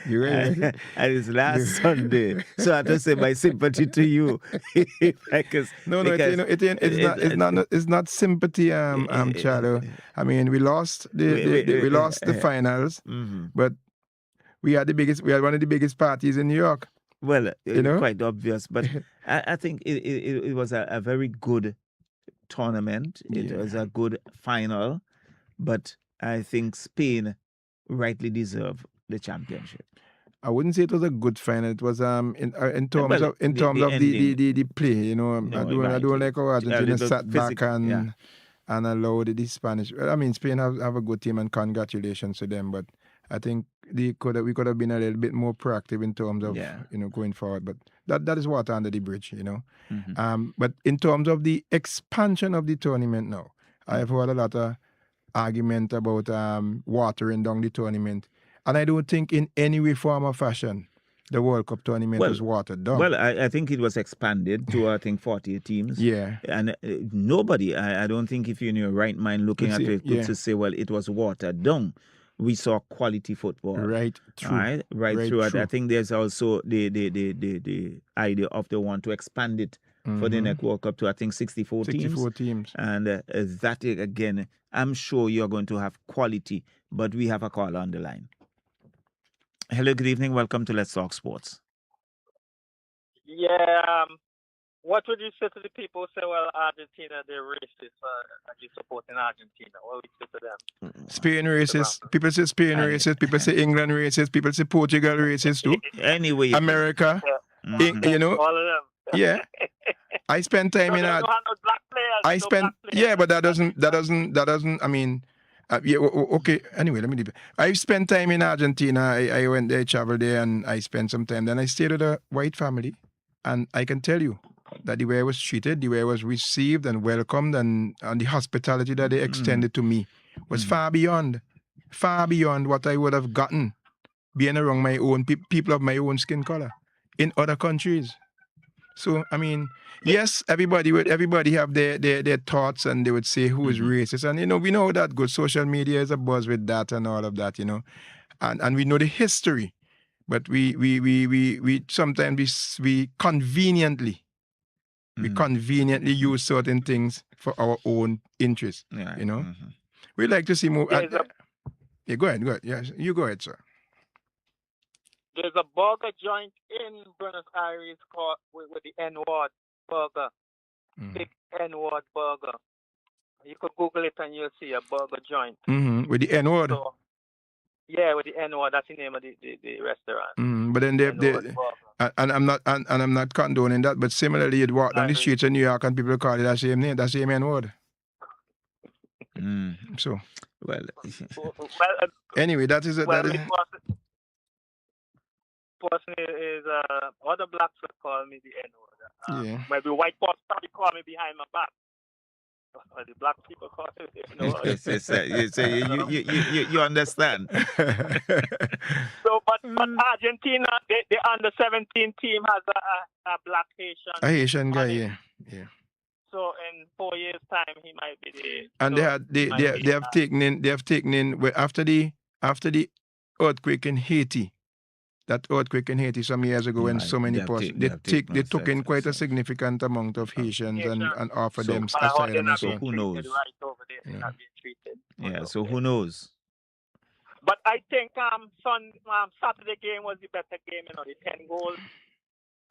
You're right. And it's last Sunday. So I have to say my sympathy to you. It's not sympathy, Chalo. I mean, we lost the finals, but we had one of the biggest parties in New York. Well, quite obvious, but I think it was a very good tournament. It was a good final, but I think Spain rightly deserved the championship. I wouldn't say it was a good final. It was in terms of the play. I don't like how Argentina sat back and allowed the Spanish. I mean, Spain have a good team, and congratulations to them. But I think we could have been a little bit more proactive in terms of going forward. But that is water under the bridge, But in terms of the expansion of the tournament now, I have heard a lot of argument about watering down the tournament, and I don't think in any way, form, or fashion the World Cup tournament was watered down. Well, I think it was expanded to, I think, 48 teams. Yeah. And nobody, I don't think if you're in your right mind looking at it, could say, well, it was watered down. We saw quality football. Right, true. Right through. I think there's also the idea of they want to expand it for the next World Cup to, I think, 64 teams. And that, again, I'm sure you're going to have quality, but we have a caller on the line. Hello, good evening. Welcome to Let's Talk Sports. Yeah, What would you say to the people who say, well, Argentina, they're racist, and you supporting Argentina? What would you say to them? Spain racist. People say Spain racist. People say England racist. People say Portugal racist too. Anyway, America. You know. All of them. Yeah. I spent time in no black players. Yeah, but that doesn't. I mean, yeah. Okay. Anyway, let me leave it. I spent time in Argentina. I went there, traveled there, and I spent some time. Then I stayed with a white family, and I can tell you that the way I was treated, the way I was received and welcomed, and the hospitality that they extended to me was far beyond what I would have gotten being around my own people of my own skin color in other countries. So I mean, yes, everybody have their thoughts, and they would say who is racist, and we know that good social media is a buzz with that and all of that, and we know the history, but we sometimes we conveniently use certain things for our own interest. We like to see more. Yeah, go ahead. Yeah, you go ahead, sir. There's a burger joint in Buenos Aires called with the N-word burger. Big N-word burger. You could Google it and you'll see a burger joint. With the N-word? So, yeah, with the N-word. That's the name of the restaurant. But then and I'm not condoning that, but similarly you'd walk down the streets in New York and people call it that same name, that same N-word. So anyway, that is person is other blacks would call me the N-word. Yeah. Maybe white folks probably call me behind my back. Or the black people call me the N-word. You understand. So, but Argentina, the under-17 team has a black Haitian. A Haitian guy, yeah. So in 4 years' time, he might be the. And they have taken in after the earthquake in Haiti. That earthquake in Haiti some years ago, when so many they took in quite a significant amount of Haitians and offered them asylum. So who knows? Right over there, they're not being treated. Yeah. So who knows? But I think Saturday game was the better game. The 10 goals.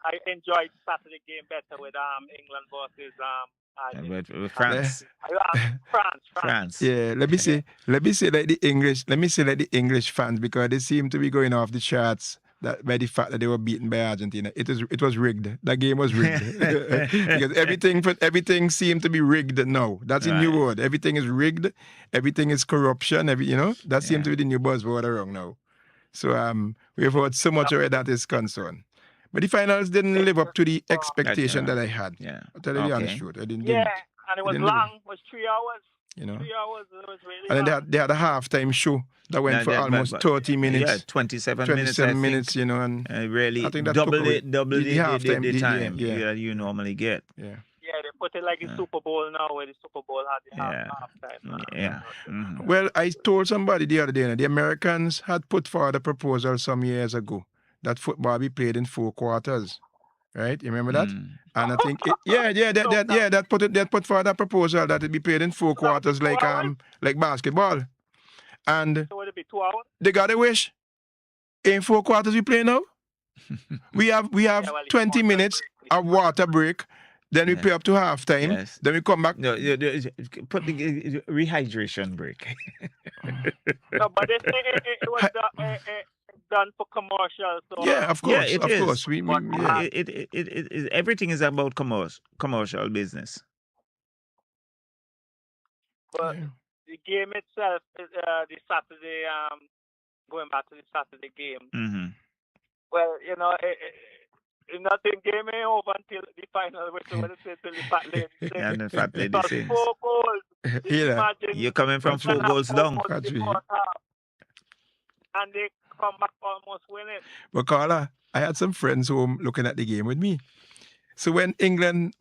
I enjoyed Saturday game better with England versus with France. France. Yeah, let me say like the English fans, because they seem to be going off the charts by the fact that they were beaten by Argentina. It was rigged. That game was rigged. Because everything seemed to be rigged now. That's a new word. Everything is rigged. Everything is corruption. That seems to be the new buzzword around now. So we've heard so much where that is concerned. But the finals didn't live up to the expectation that I had. Yeah. I'll tell you the honest truth. And it was long. It was 3 hours. 3 hours. It was really long. And then they had a halftime show that went for almost 30 minutes. Yeah, 27 minutes. 27 minutes, and really I think that double the time you normally get. Yeah. Yeah, they put it like in Super Bowl now, where the Super Bowl had the halftime. Yeah. Well, I told somebody the other day, the Americans had put forward a proposal some years ago that football be played in 4 quarters, right? You remember that? And I think, they put forward a proposal that it be played in 4 quarters, like basketball. And so would it be 2 hours? They got a wish. In 4 quarters we play now. we have 20 minutes of water break. Then we play up to halftime. Yes. Then we come back. No, put the rehydration break. No, but they say it was done for commercial. So yeah, of course, it is. Course. Everything is about commercial business. But the game itself is the Saturday. Going back to the Saturday game. Mm-hmm. Well, nothing game ain't over until the final, which is till the fat lady. And the fat lady sings. 4 goals. You're coming from 4 goals down. And they come back almost winning. But Carla, I had some friends home looking at the game with me. So when England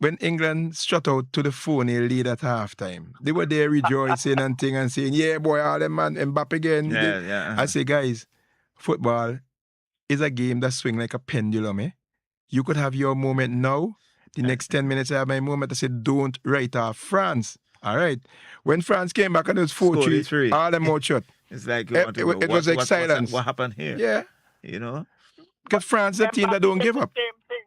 strut out to the 4-0 lead at halftime, they were there rejoicing and saying, yeah, boy, all them man, Mbappe again. Yeah. I say, guys, football is a game that swings like a pendulum, eh? You could have your moment now. The next 10 minutes I have my moment. I said, don't write off France. All right. When France came back and it was 4-3, all them out shut. It's like it was like silence. What happened here? Yeah. You know? Because France is a team that don't give up. Same thing.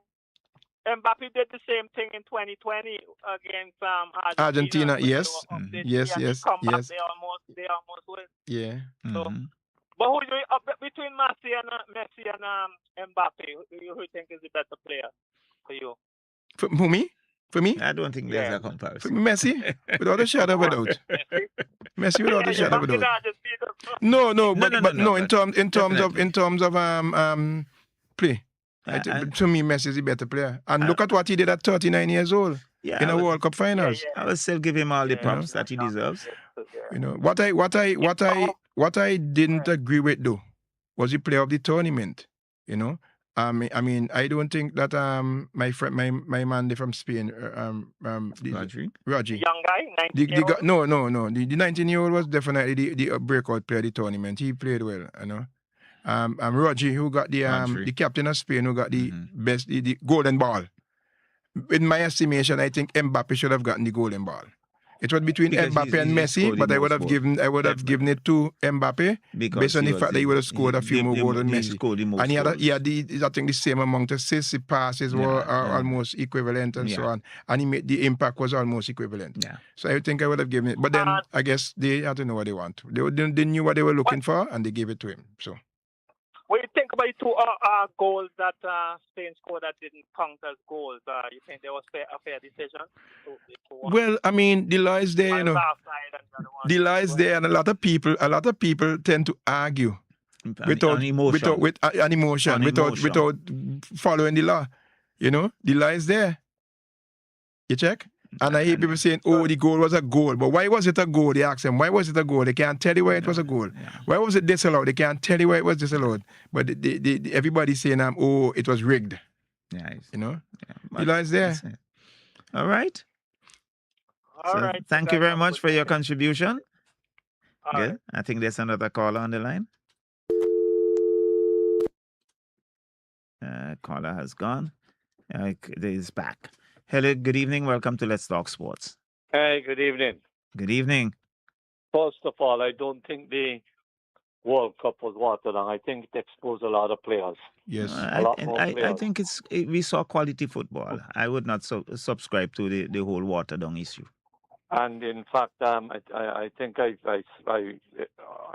Mbappe did the same thing in 2020 against Argentina, when they yes. were up this Yes, year. They yes, come back, yes. they almost win. Yeah. So, but who you between Messi and Mbappe? Who you think is the better player for you? For me? For me? I don't think there's Yeah. a For comparison. me, Messi, without a shadow of a doubt. Messi, without a shadow of a doubt. No, in terms of play. To me, Messi is the better player. And look at what he did at 39 years old in a World Cup finals. I will still give him all the props that he deserves. You know what I didn't agree with though was the play of the tournament. You know, I mean, I don't think that my friend, my man from Spain, Rodri, the young guy, 19-year-old? No. The 19-year-old was definitely the breakout player of the tournament. He played well, you know. Rodri, who got the captain of Spain, who got the best, the golden ball. In my estimation, I think Mbappe should have gotten the golden ball. It was between Mbappe and Messi, but I would have given it to Mbappe based on the fact that he would have scored a few more goals than Messi. And he had I think the same amount of assists, passes were almost equivalent and so on. And the impact was almost equivalent. Yeah. So I think I would have given it. But then I guess they had to know what they want. They knew what they were looking for and they gave it to him. So. What do you think about the two goals that Spain scored that didn't count as goals? You think there was a fair decision? Well, I mean, the lies there, you know. The lies there, and a lot of people tend to argue without emotion, without following the law. You know, the lies there. You check. And I hear people saying, oh, the goal was a goal. But why was it a goal? They ask them, why was it a goal? They can't tell you why it was a goal. Yeah. Why was it disallowed? They can't tell you why it was disallowed. But everybody's saying, oh, it was rigged. Yeah, you know? Yeah, the lies there. All right. All right. Thank you very much for your contribution. Good. Right. I think there's another caller on the line. Caller has gone. He's back. Hello, good evening. Welcome to Let's Talk Sports. Hey, good evening. Good evening. First of all, I don't think the World Cup was watered down. I think it exposed a lot of players. Yes. I think we saw quality football. I would not subscribe to the whole watered down issue. And in fact, I think I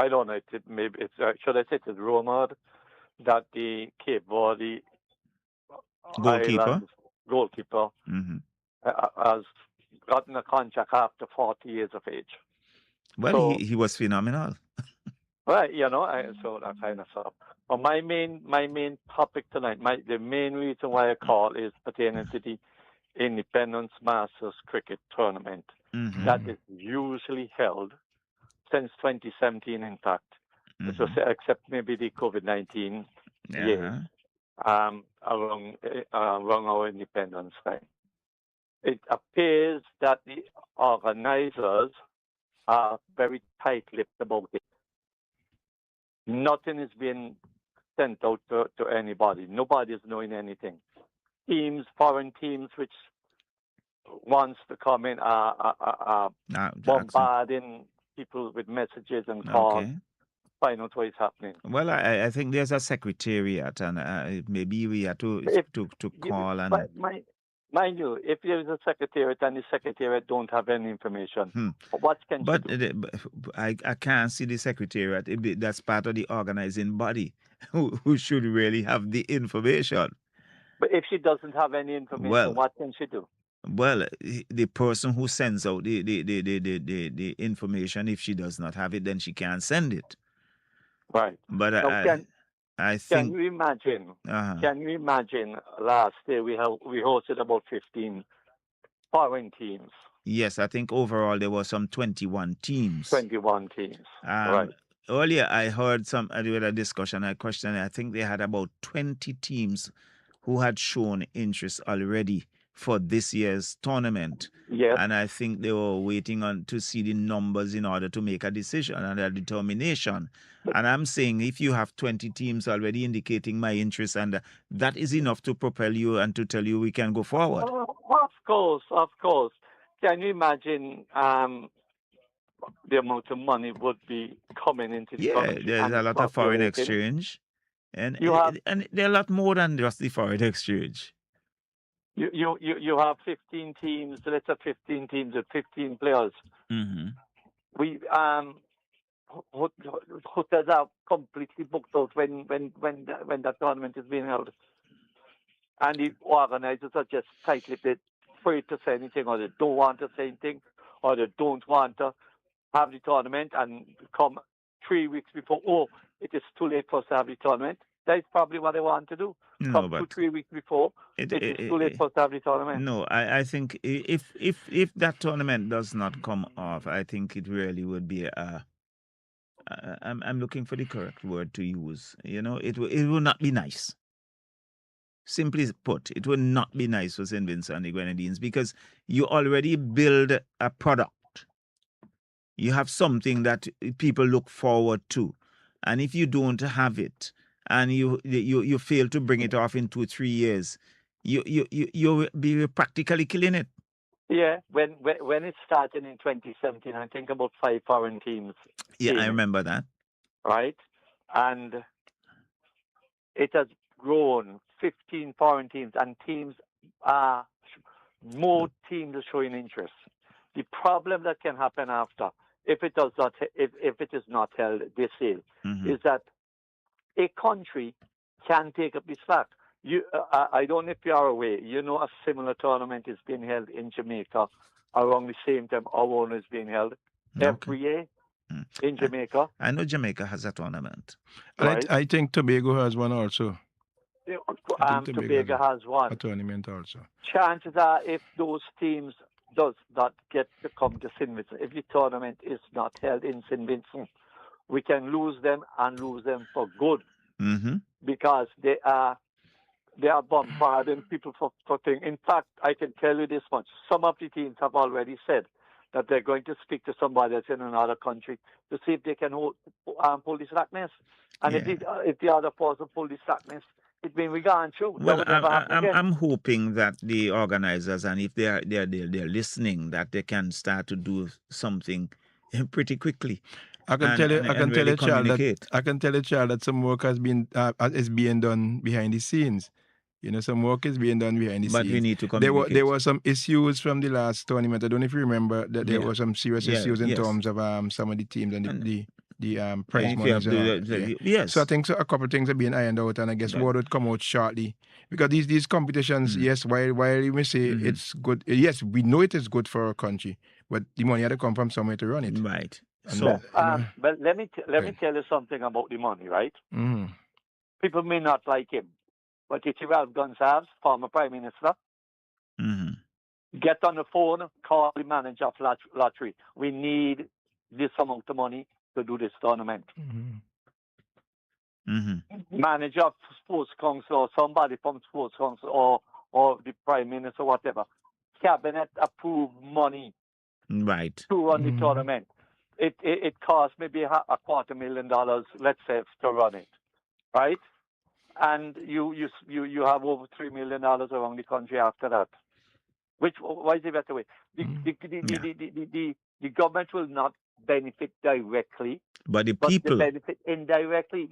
don't know. Should I say it's rumored that the Cape Verde goalkeeper has gotten a contract after 40 years of age. Well, he was phenomenal. Right, you know, so that kind of stuff. But my main topic tonight, the main reason why I call is pertaining to the Independence Masters Cricket Tournament that is usually held since 2017, in fact, except maybe the COVID-19 year. Around our independence time. It appears that the organizers are very tight-lipped about it. Nothing is being sent out to anybody. Nobody is knowing anything. Foreign teams, which wants to come in, are bombarding people with messages and calls. Find out what is happening. Well, I think there's a secretariat, and maybe we have to call and. Mind you, if there is a secretariat and the secretariat don't have any information, what can you do? I can't see the secretariat. That's part of the organizing body who should really have the information. But if she doesn't have any information, what can she do? Well, the person who sends out the information, if she does not have it, then she can't send it. Right. But I think. Can you imagine? Can you imagine? Last year we hosted about 15 foreign teams. Yes, I think overall there were some 21 teams. 21 teams. Right. Earlier I heard a discussion. I think they had about 20 teams who had shown interest already for this year's tournament. Yes. And I think they were waiting to see the numbers in order to make a decision and a determination. And I'm saying if you have 20 teams already indicating my interest, and that is enough to propel you and to tell you we can go forward. Of course. Can you imagine the amount of money would be coming into the country? There's a lot of foreign exchange. And there are a lot more than just the foreign exchange. You have 15 teams. Let's have 15 teams with 15 players. Mm-hmm. We hotels are completely booked out when that tournament is being held, and the organizers are just tight-lipped, afraid to say anything, or they don't want to say anything, or they don't want to have the tournament and come 3 weeks before. Oh, it is too late for us to have the tournament. That is probably what they want to do. No, Come but 3 weeks before. It is too late for us to have the tournament. No, I think if that tournament does not come off, I think it really would be I'm looking for the correct word to use. You know, it will not be nice. Simply put, it will not be nice for St. Vincent and the Grenadines because you already build a product. You have something that people look forward to. And if you don't have it and you fail to bring it off in 2-3 years, you'll be practically killing it. Yeah, when it started in 2017, I think about 5 foreign teams. Yeah, I remember that. Right? And it has grown 15 foreign teams, and more teams are showing interest. The problem that can happen after, if it is not held this year, is that a country can take up the slack. I don't know if you are aware. You know, a similar tournament is being held in Jamaica around the same time our one is being held every year in Jamaica. I know Jamaica has a tournament. Right. I think Tobago has one also. Tobago has one. A tournament also. Chances are, if those teams does not get to come to St. Vincent, if the tournament is not held in St. Vincent, we can lose them and lose them for good. Mm-hmm. Because they are bombarding people for things. In fact, I can tell you this much. Some of the teams have already said that they're going to speak to somebody that's in another country to see if they can pull the slackness. And if the other person pull the slackness, it means we can't show. Well, I'm hoping that the organizers, and if they're listening, that they can start to do something pretty quickly. I can tell you, Charles, that some work is being done behind the scenes. You know, some work is being done behind the scenes. But we need to communicate. There were some issues from the last tournament. I don't know if you remember that there were some serious issues in terms of some of the teams and the prize money. Yes. So I think a couple of things are being ironed out, and I guess word would come out shortly. Because these competitions, yes, while you may say it's good, yes, we know it is good for our country, but the money had to come from somewhere to run it. Right. So, but let me tell you something about the money, right? Mm-hmm. People may not like him, but Ralph Gonsalves, former Prime Minister, get on the phone, call the manager of lottery. We need this amount of money to do this tournament. Manager of Sports Council or somebody from Sports Council or the Prime Minister, whatever. Cabinet approved money to run the tournament. It costs maybe $250,000, let's say, to run it, right? And you have over $3 million around the country after that. Why is the better way? The government will not benefit directly, but the people they benefit indirectly.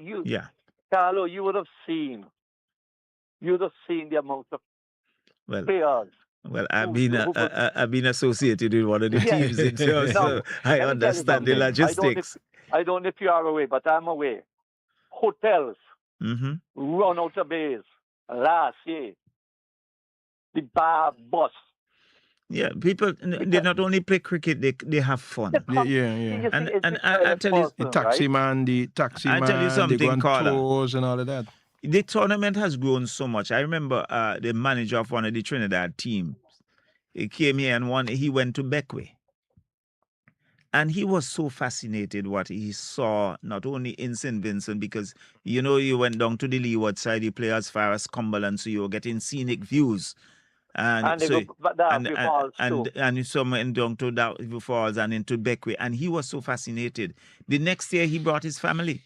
Carlo, you would have seen the amount of players. Well, I've been associated with one of the teams, so I understand the logistics. I don't know if you are aware, but I'm aware. Hotels run out of base last year. The bar bus. Yeah, people, they not only play cricket, they have fun. And I tell you, the taxi man, I tell you something, they go on tours and all of that. The tournament has grown so much. I remember the manager of one of the Trinidad teams. He came here and he went to Beckway. And he was so fascinated what he saw, not only in St. Vincent, because, you went down to the leeward side, you play as far as Cumberland, so you were getting scenic views. And some went down to Darview Falls and into Beckway. And he was so fascinated. The next year, he brought his family.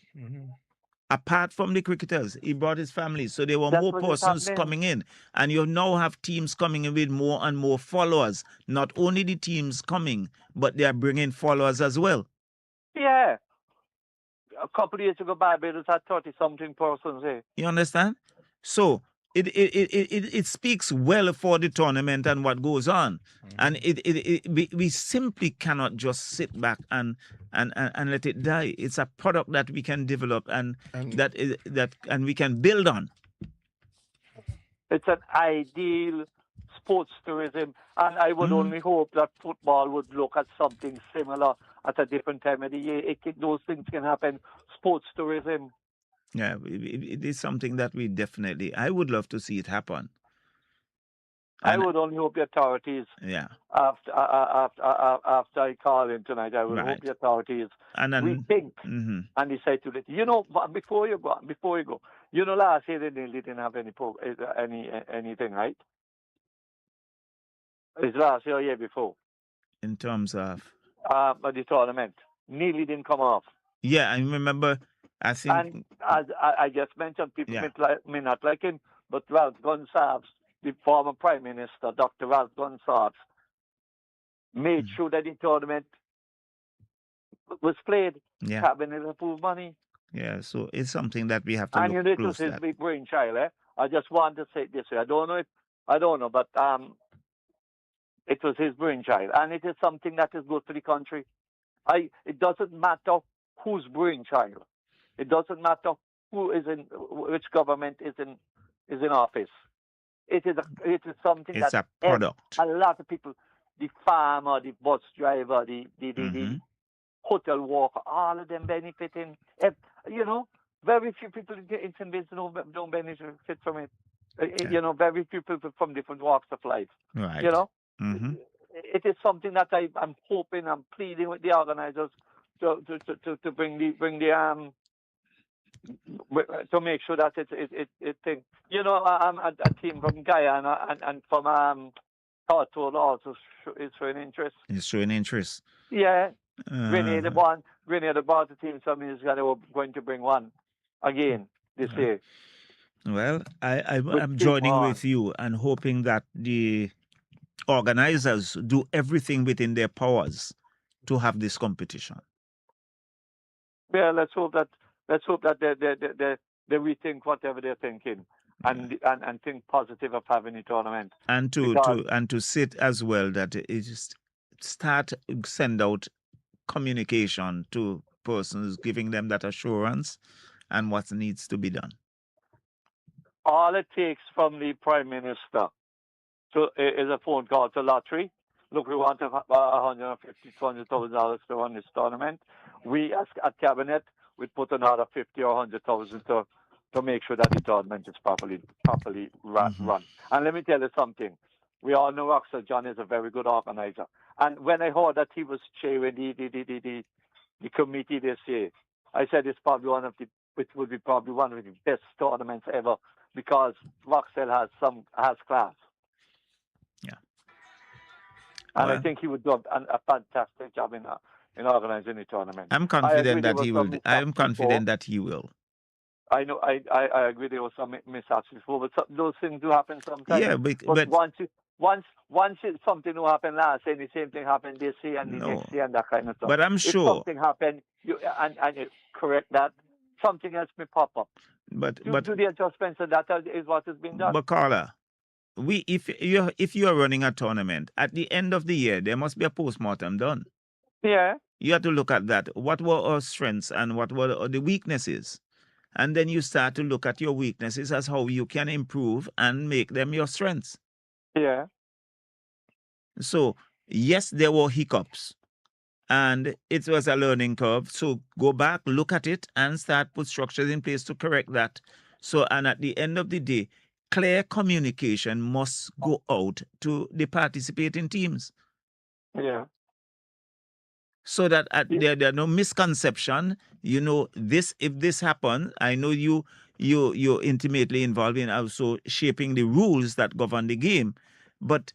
Apart from the cricketers, he brought his family. So there were more persons coming in. And you now have teams coming in with more and more followers. Not only the teams coming, but they are bringing followers as well. Yeah. A couple of years ago, Barbados had 30-something persons here. You understand? So it speaks well for the tournament and what goes on. And we simply cannot just sit back and let it die. It's a product that we can develop and and we can build on. It's an ideal sports tourism, and I would only hope that football would look at something similar at a different time of the year. Those things can happen. Sports tourism. Yeah, it is something that I would love to see it happen. I would only hope the authorities. Yeah. After I call in tonight, I would hope the authorities rethink and decide to let before you go. Last year they nearly didn't have anything, right? It's last year or year before. In terms of the tournament, nearly didn't come off. Yeah, I remember. I think, and as I just mentioned, people may not like him, but Ralph Gonsalves, the former Prime Minister, Dr. Ralph Gonsalves, made sure that the tournament was played. Yeah. Cabinet approved money. Yeah, so it's something that we have to look it close was his at. big brainchild. I just want to say it this way. I don't know, but it was his brainchild, and it is something that is good for the country. It doesn't matter whose brainchild. It doesn't matter which government is in office. It is something it's a product. A lot of people, the farmer, the bus driver, the hotel worker, all of them benefiting. Very few people in St. Vincent don't benefit from it. Very few people from different walks of life. Right. It is something that I'm hoping, I'm pleading with the organizers to bring the to make sure that it thing. A team from Guyana and from Tortola also is showing interest. It's showing interest. Yeah. Grenada bought the team, so means they were going to bring one again this year. Well, I'm joining with you and hoping that the organizers do everything within their powers to have this competition. Yeah, let's hope that they rethink whatever they're thinking and think positive of having a tournament. And to sit as well that send out communication to persons, giving them that assurance and what needs to be done. All it takes from the Prime Minister is a phone call to lottery. Look, we want $150,000 to $200,000 to run this tournament. We, as a cabinet, we put another $50,000 or $100,000 to make sure that the tournament is properly run. And let me tell you something. We all know Axel John is a very good organizer. And when I heard that he was chairing the committee this year, I said it would be probably one of the best tournaments ever because Roxell has class. Yeah. And I think he would do a fantastic job in organizing the tournament. I'm confident that he will. I am confident that he will. I know. I agree. There was some mishaps before, but those things do happen sometimes. Yeah, but once something will happen last year, and the same thing happened this year and the next year and that kind of stuff. But I'm sure if something happened, and you correct that, something else may pop up. But do the adjustments, and that is what has been done. But Carla, if you are running a tournament at the end of the year, there must be a postmortem done. Yeah. You have to look at that. What were our strengths and what were the weaknesses? And then you start to look at your weaknesses as how you can improve and make them your strengths. Yeah. So, yes, there were hiccups and it was a learning curve. So go back, look at it and start put structures in place to correct that. So, and at the end of the day, clear communication must go out to the participating teams. Yeah. So that there are no misconception. If this happens, I know you're intimately involved in also shaping the rules that govern the game. But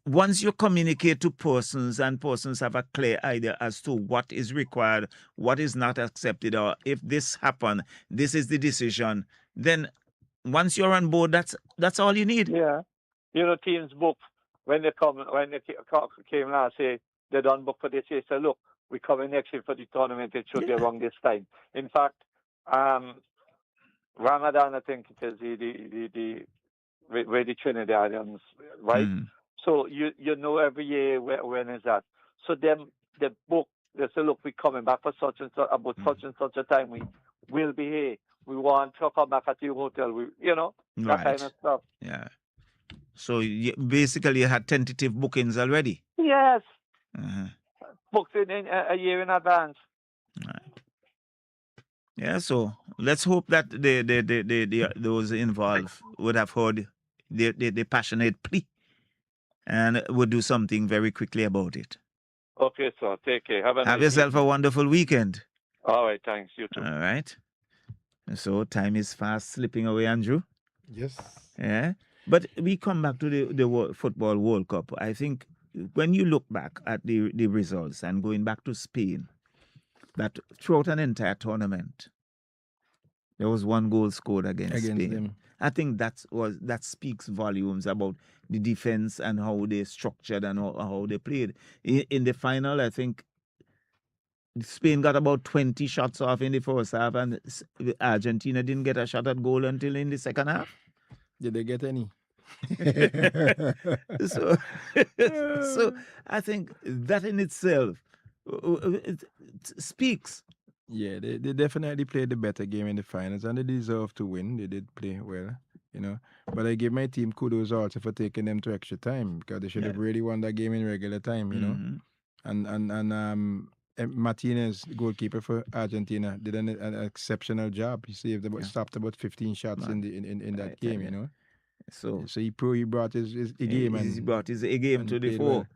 once you communicate to persons and persons have a clear idea as to what is required, what is not accepted, or if this happens, this is the decision, then once you're on board, that's all you need. Yeah. Teams book when they came last year, they done book for this year. So look, we're coming next year for the tournament. It should be around this time. In fact, Ramadan, I think it is where the Trinidadians, right? Mhm. So you know every year when is that? So them the book they say, look, we coming back for such and such about such and such a time. We will be here. We want to come back at your hotel. We that kind Right. of stuff. Yeah. So basically, you had tentative bookings already. Yes, Uh-huh. booked in a year in advance. Right. Yeah. So let's hope that those involved would have heard the passionate plea and would do something very quickly about it. Okay, so take care. Have a Have nice yourself evening. a wonderful weekend. All right, thanks. You too. All right. So time is fast slipping away, Andrew. Yes. Yeah. But we come back to the Football World Cup. I think when you look back at the results and going back to Spain, that throughout an entire tournament, there was one goal scored against Spain. them. I think that speaks volumes about the defense and how they structured and how they played. In the final, I think Spain got about 20 shots off in the first half, and Argentina didn't get a shot at goal until in the second half. Did they get any? so, so I think that in itself it speaks. Yeah, they definitely played the better game in the finals, and they deserve to win. They did play well, But I give my team kudos also for taking them to extra time, because they should have really won that game in regular time, Mhm. And Martinez, the goalkeeper for Argentina, did an exceptional job. He stopped about 15 shots in that game, So he brought his A game, and he brought his A game and to the played fore. well.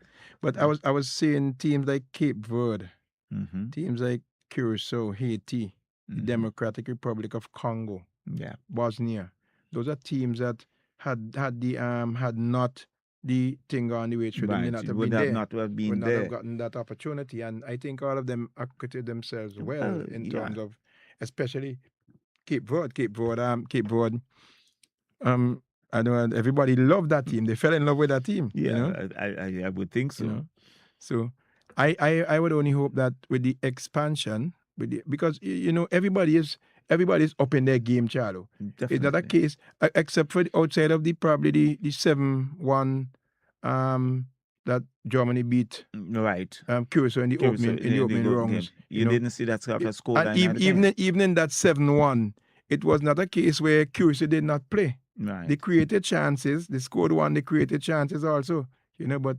But I was seeing teams like Cape Verde, Mhm. teams like Curacao, Haiti, the Mhm. Democratic Republic of Congo, Yeah. Bosnia. Those are teams that had not the thing on the way through. They may Right. not have Would been have there. not have been Would not there. have gotten that opportunity. And I think all of them acquitted themselves well Well, in yeah. terms of, especially Cape Verde. I know everybody loved that team. They fell in love with that team. Yeah, I would think so. So I would only hope that with the expansion, because everybody is up in their game, Charlo. Definitely. It's not a case, except for outside of probably the 7-1 that Germany beat Right. Curacao in the opening rounds. Game. You didn't see that sort of score And even in that 7-1, it was not a case where Curacao did not play. Right. They created chances. They scored one. They created chances also. But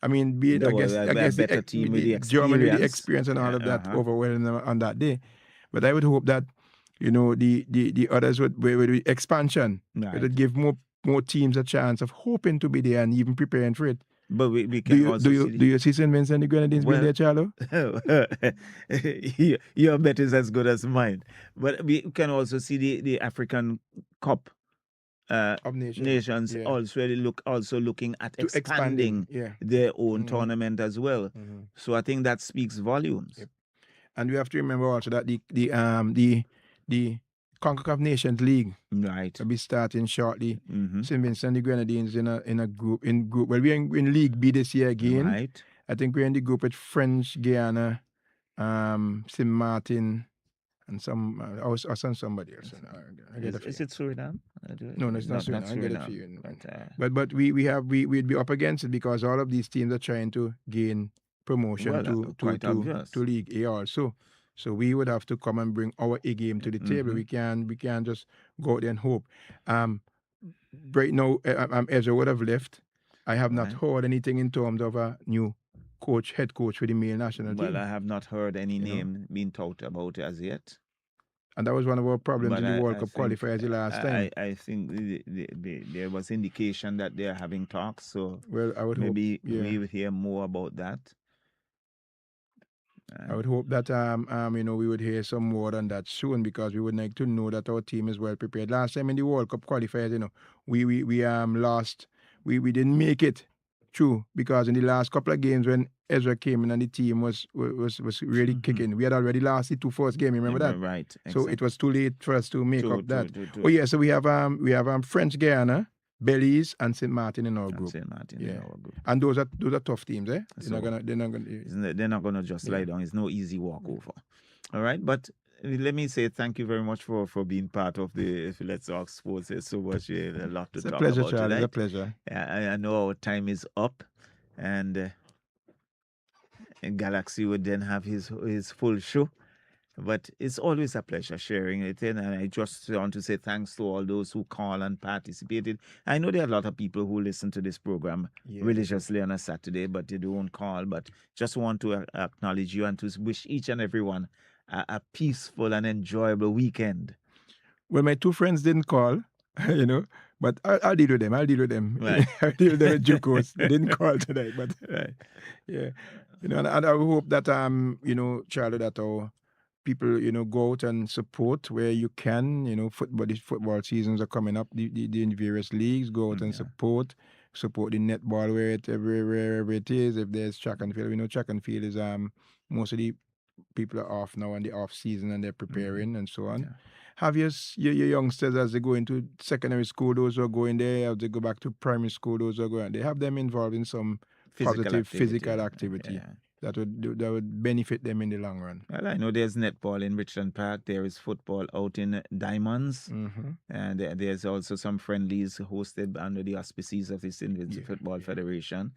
I mean, I guess better team with the Germany with the experience and all of that overwhelmed them on that day. But I would hope that the others with the expansion would give more teams a chance of hoping to be there and even preparing for it. But we can do you see St. Vincent and the Grenadines being there, Charlo? Your bet is as good as mine. But we can also see the African Cup of nations also looking at expanding their own tournament as well. Mm-hmm. So I think that speaks volumes. Yep. And we have to remember also that the CONCACAF Nations League will be starting shortly. Mm-hmm. St. Vincent and the Grenadines in a group. Well, we're in League B this year again. Right. I think we're in the group with French Guiana, St. Martin, and somebody else. Is it Suriname? No, it's not Suriname. I'll get it for you. But we'd be up against it because all of these teams are trying to gain promotion to League A also. So we would have to come and bring our A game to the table. We can't just go out there and hope. Right now, Ezra would have left. I have not heard anything in terms of a new head coach for the male national team. Well, I have not heard any name being talked about as yet. And that was one of our problems in the World Cup qualifiers the last time. I think there was indication that they're having talks. So I would maybe we will hear more about that. I would hope that we would hear some more on that soon, because we would like to know that our team is well prepared. Last time in the World Cup qualifiers, we lost. We didn't make it through because in the last couple of games when Ezra came in and the team was really kicking, we had already lost the 2 first game. Remember that? Right. Exactly. So it was too late for us to make up that. Oh yeah. So we have French Guiana, Belize, and St. Martin in our group. St. Martin in our group. And those are tough teams, eh? They're not gonna just lie down. It's no easy walkover. All right, but let me say thank you very much for being part of the Let's Talk Sports. There's so much, a lot to It's a talk pleasure, about Charlie. It's a tonight. pleasure. I know our time is up, and Galaxy would then have his full show. But it's always a pleasure sharing it. And I just want to say thanks to all those who call and participated. I know there are a lot of people who listen to this program religiously on a Saturday, but they don't call. But just want to acknowledge you and to wish each and everyone a peaceful and enjoyable weekend. Well, my two friends didn't call, but I'll deal with them. Right. I'll deal with them with due course. They didn't call tonight, but right. Yeah, and I hope that Charlie, that our people, go out and support where you can. These football seasons are coming up. The various leagues, go out and support the netball wherever it is. If there's track and field, we know track and field is most of the people are off now and the off season and they're preparing and so on. Yeah. Have your youngsters as they go into secondary school, those who are going there, as they go back to primary school, those who are going, they have them involved in some positive physical activity that would benefit them in the long run. Well, I know there's netball in Richland Park. There is football out in Diamonds. And there's also some friendlies hosted under the auspices of the Indian Football Federation.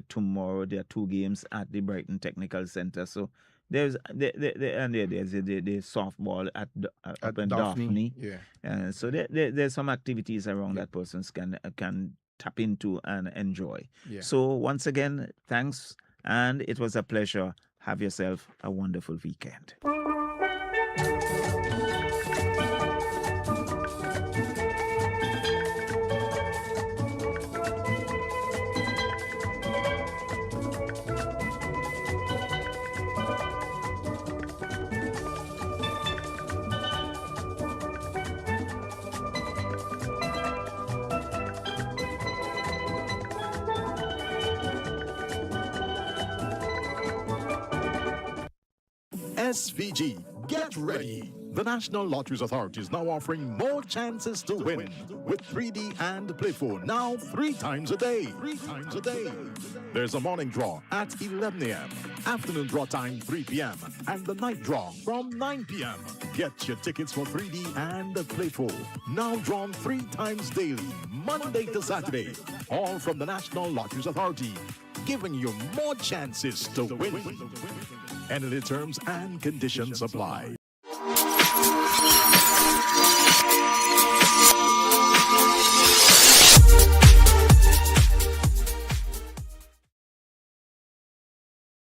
Tomorrow there are 2 games at the Brighton Technical Center. So there's the softball at Daphne. So there's some activities around that persons can tap into and enjoy. So once again, thanks, and it was a pleasure. Have yourself a wonderful weekend. SVG, get ready. The National Lotteries Authority is now offering more chances to win with 3D and Play 4 now 3 times a day. 3 times a day. There's a morning draw at 11 a.m., afternoon draw time 3 p.m., and the night draw from 9 p.m. Get your tickets for 3D and Play 4 now drawn 3 times daily, Monday to Saturday. All from the National Lotteries Authority, giving you more chances to win. And the terms and conditions apply.